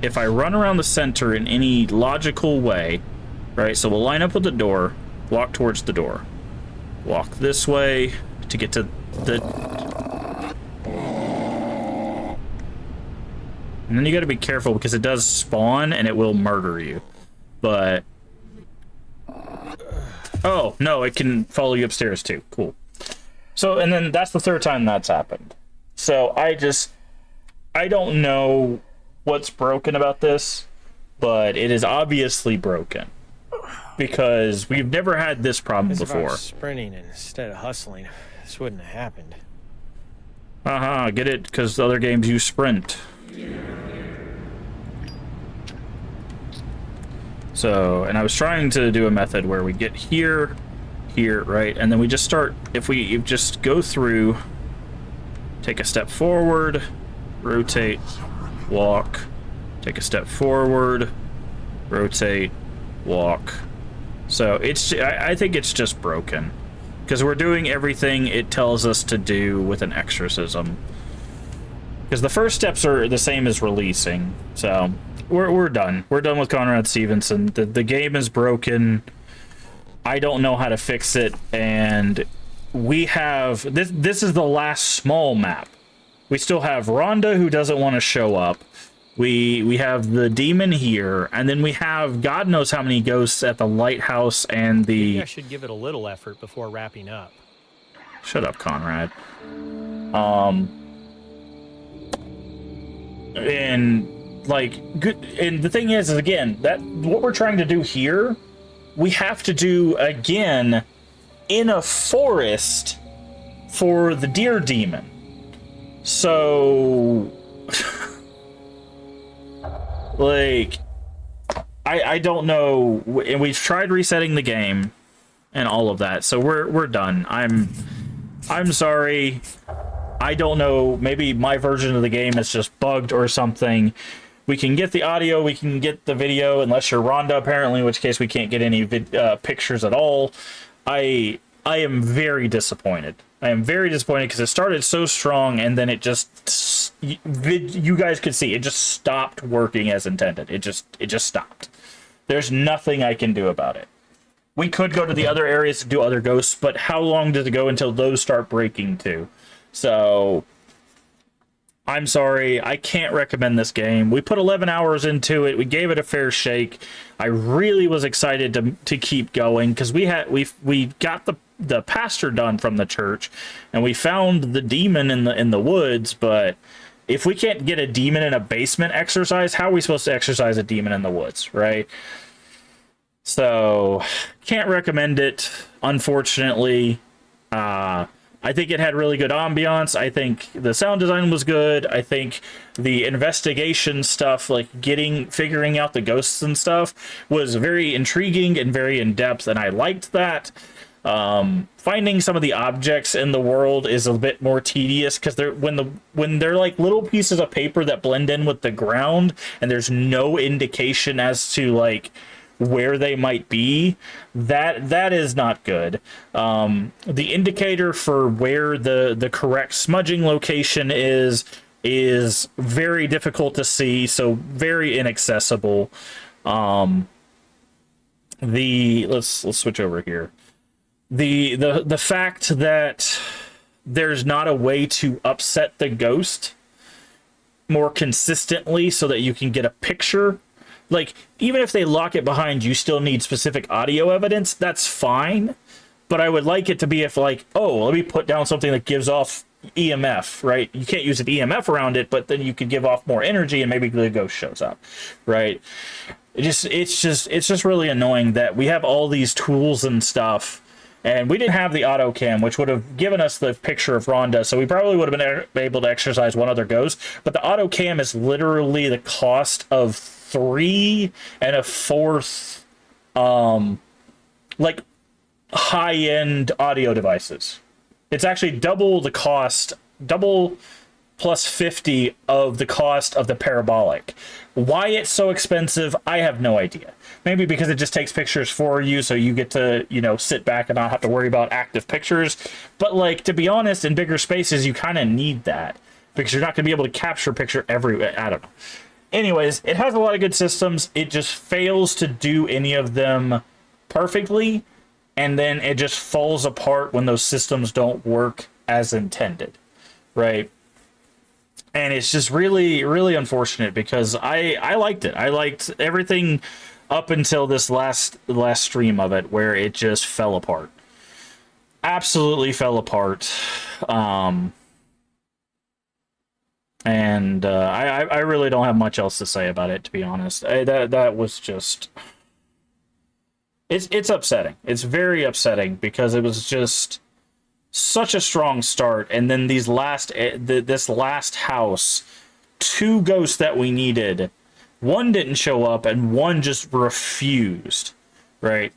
if I run around the center in any logical way, right? So we'll line up with the door, walk towards the door, walk this way to get to the. And then you got to be careful because it does spawn and it will murder you. But oh no, it can follow you upstairs too. Cool. So, and then that's the third time that's happened. So I don't know what's broken about this, but it is obviously broken because we've never had this problem before. If I was sprinting instead of hustling, this wouldn't have happened. Get it? Because the other games you sprint. So, and I was trying to do a method where we get here, right? And then we just start, if we just go through, take a step forward, rotate, walk, take a step forward, rotate, walk. So I think it's just broken because we're doing everything it tells us to do with an exorcism. Because the first steps are the same as releasing. So we're done. We're done with Conrad Stevenson. The game is broken. I don't know how to fix it, and we have this is the last small map. We still have Rhonda, who doesn't want to show up. We have the demon here, and then we have God knows how many ghosts at the lighthouse and the. Maybe I should give it a little effort before wrapping up. Shut up, Conrad. And Like, good. And the thing is again, that what we're trying to do here, we have to do again in a forest for the deer demon. So, like, I don't know. And we've tried resetting the game and all of that, so we're done. I'm sorry. I don't know. Maybe my version of the game is just bugged or something. We can get the audio, we can get the video, unless you're Rhonda, apparently, in which case we can't get any pictures at all. I am very disappointed. I am very disappointed because it started so strong and then it just, you guys could see, it just stopped working as intended. It just stopped. There's nothing I can do about it. We could go to the other areas to do other ghosts, but how long does it go until those start breaking too? So, I'm sorry, I can't recommend this game. We put 11 hours into it. We gave it a fair shake. I really was excited to keep going because we got the pastor done from the church, and we found the demon in the woods. But if we can't get a demon in a basement exercise, how are we supposed to exercise a demon in the woods, right? So, can't recommend it, unfortunately. I think it had really good ambiance. I think the sound design was good. I think the investigation stuff, like figuring out the ghosts and stuff, was very intriguing and very in-depth, and I liked that. Finding some of the objects in the world is a bit more tedious because when they're like little pieces of paper that blend in with the ground, and there's no indication as to like where they might be, that is not good. The indicator for where the correct smudging location is very difficult to see, so very inaccessible. Let's switch over here. The fact that there's not a way to upset the ghost more consistently so that you can get a picture. Like, even if they lock it behind, you still need specific audio evidence. That's fine. But I would like it to be if, like, oh, let me put down something that gives off EMF, right? You can't use an EMF around it, but then you could give off more energy and maybe the ghost shows up, right? It's just really annoying that we have all these tools and stuff, and we didn't have the auto cam, which would have given us the picture of Rhonda, so we probably would have been able to exercise one other ghost. But the auto cam is literally the cost of 3 1/4 like high-end audio devices. It's actually double the cost, double plus 50 of the cost of the parabolic. Why it's so expensive, I have no idea. Maybe because it just takes pictures for you, so you get to, sit back and not have to worry about active pictures. But, like, to be honest, in bigger spaces, you kind of need that because you're not going to be able to capture a picture everywhere. I don't know. Anyways, it has a lot of good systems. It just fails to do any of them perfectly, and then it just falls apart when those systems don't work as intended, right? And it's just really, really unfortunate because I liked it. I liked everything up until this last stream of it, where it just fell apart. Absolutely fell apart. And I really don't have much else to say about it, to be honest. That was just... It's upsetting. It's very upsetting because it was just such a strong start, and then this last house, 2 ghosts that we needed, one didn't show up and one just refused, right?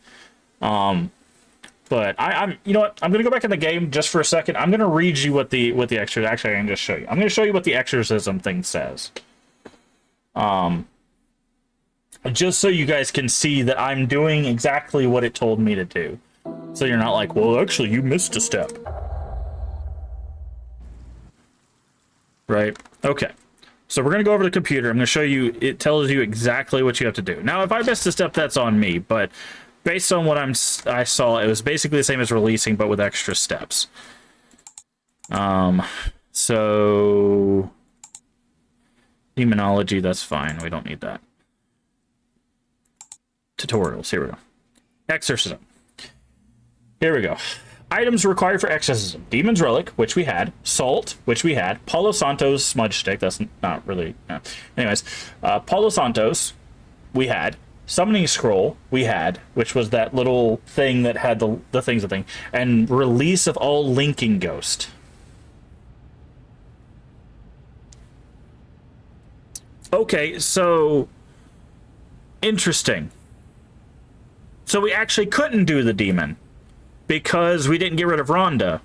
But I'm you know what? I'm gonna go back in the game just for a second. I'm gonna read you what the exorcism. Actually, I can just show you. I'm gonna show you what the exorcism thing says. Just so you guys can see that I'm doing exactly what it told me to do. So you're not like, well, actually, you missed a step. Right? Okay. So we're going to go over to the computer. I'm going to show you. It tells you exactly what you have to do. Now, if I missed a step, that's on me. But based on what I saw, it was basically the same as releasing, but with extra steps. So... Demonology, that's fine. We don't need that. Tutorials, here we go. Exorcism. Here we go. Items required for exorcism: Demon's Relic, which we had; Salt, which we had; Palo Santos Smudge Stick. That's not really. No. Anyways, Palo Santos, we had. Summoning Scroll, we had, which was that little thing that had the things, and Release of All Linking Ghost. Okay, so interesting. So we actually couldn't do the demon because we didn't get rid of Rhonda,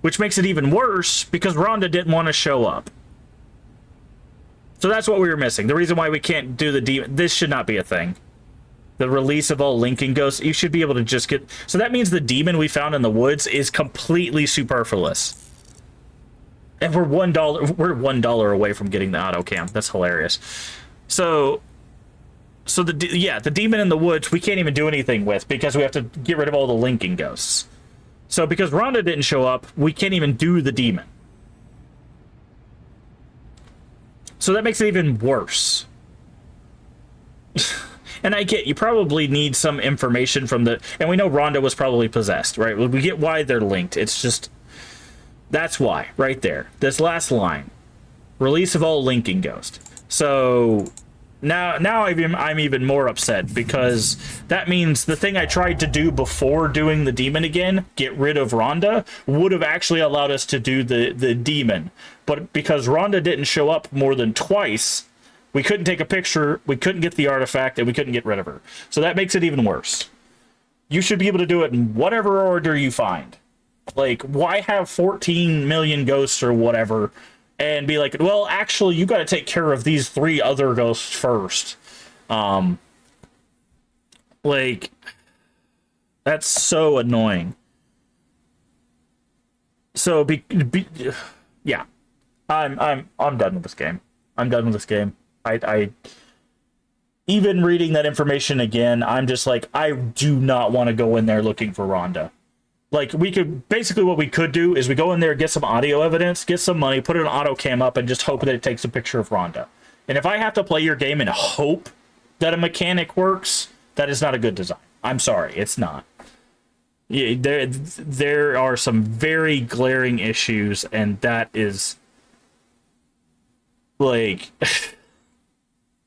which makes it even worse because Rhonda didn't want to show up. So that's what we were missing. The reason why we can't do the demon, this should not be a thing. The Release of All Linking Ghosts, you should be able to just get, so that means the demon we found in the woods is completely superfluous. And we're $1 away from getting the auto cam. That's hilarious. So the demon in the woods we can't even do anything with because we have to get rid of all the linking ghosts. So because Rhonda didn't show up, we can't even do the demon. So that makes it even worse. And I get, you probably need some information from the, and we know Rhonda was probably possessed, right? We get why they're linked. It's just, that's why, right there. This last line, Release of All Linking Ghost. So now I'm even more upset because that means the thing I tried to do before doing the demon again, get rid of Rhonda, would have actually allowed us to do the demon. But because Rhonda didn't show up more than twice, we couldn't take a picture, we couldn't get the artifact, and we couldn't get rid of her. So that makes it even worse. You should be able to do it in whatever order you find. Like, why have 14 million ghosts or whatever and be like, well, actually, you got to take care of these 3 other ghosts first. Like, that's so annoying. So, yeah. I'm done with this game. I'm done with this game. I even reading that information again, I'm just like, I do not want to go in there looking for Rhonda. Like, we could, basically what we could do is we go in there, get some audio evidence, get some money, put an auto cam up, and just hope that it takes a picture of Rhonda. And if I have to play your game and hope that a mechanic works, that is not a good design. I'm sorry, it's not. Yeah, there are some very glaring issues, and that is, like,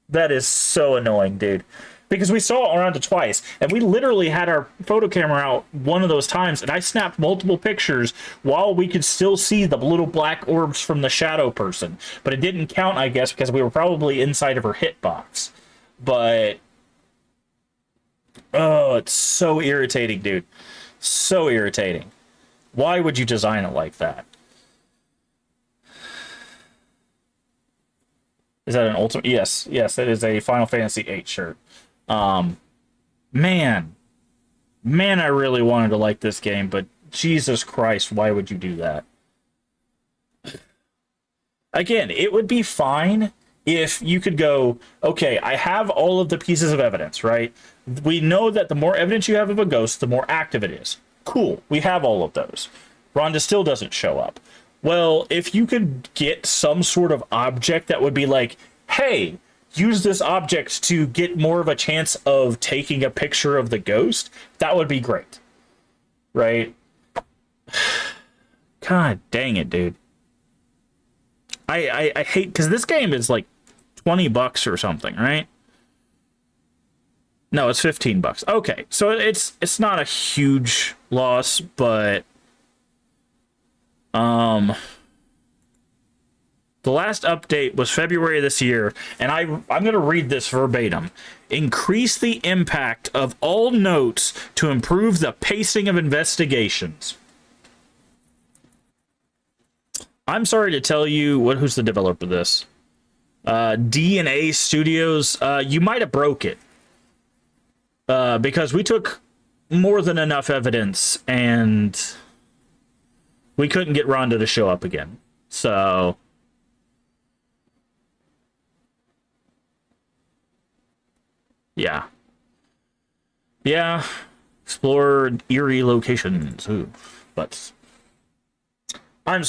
that is so annoying, dude. Because we saw Rhonda twice, and we literally had our photo camera out one of those times, and I snapped multiple pictures while we could still see the little black orbs from the shadow person. But it didn't count, I guess, because we were probably inside of her hitbox. But, oh, it's so irritating, dude. So irritating. Why would you design it like that? Is that an ultimate? Yes, it is a Final Fantasy VIII shirt. Man, I really wanted to like this game, but Jesus Christ, why would you do that? Again, it would be fine if you could go, okay, I have all of the pieces of evidence, right? We know that the more evidence you have of a ghost, the more active it is. Cool, we have all of those. Rhonda still doesn't show up. Well, if you could get some sort of object that would be like, hey, use this object to get more of a chance of taking a picture of the ghost, that would be great. Right? God dang it, dude. I hate, because this game is like $20 or something, right? No, it's $15. Okay, so it's not a huge loss, but the last update was February this year, and I'm going to read this verbatim. Increase the impact of all notes to improve the pacing of investigations. I'm sorry to tell you, who's the developer of this? D&A Studios. You might have broke it. Because we took more than enough evidence, and we couldn't get Rhonda to show up again. So yeah. Explore eerie locations. Ooh, but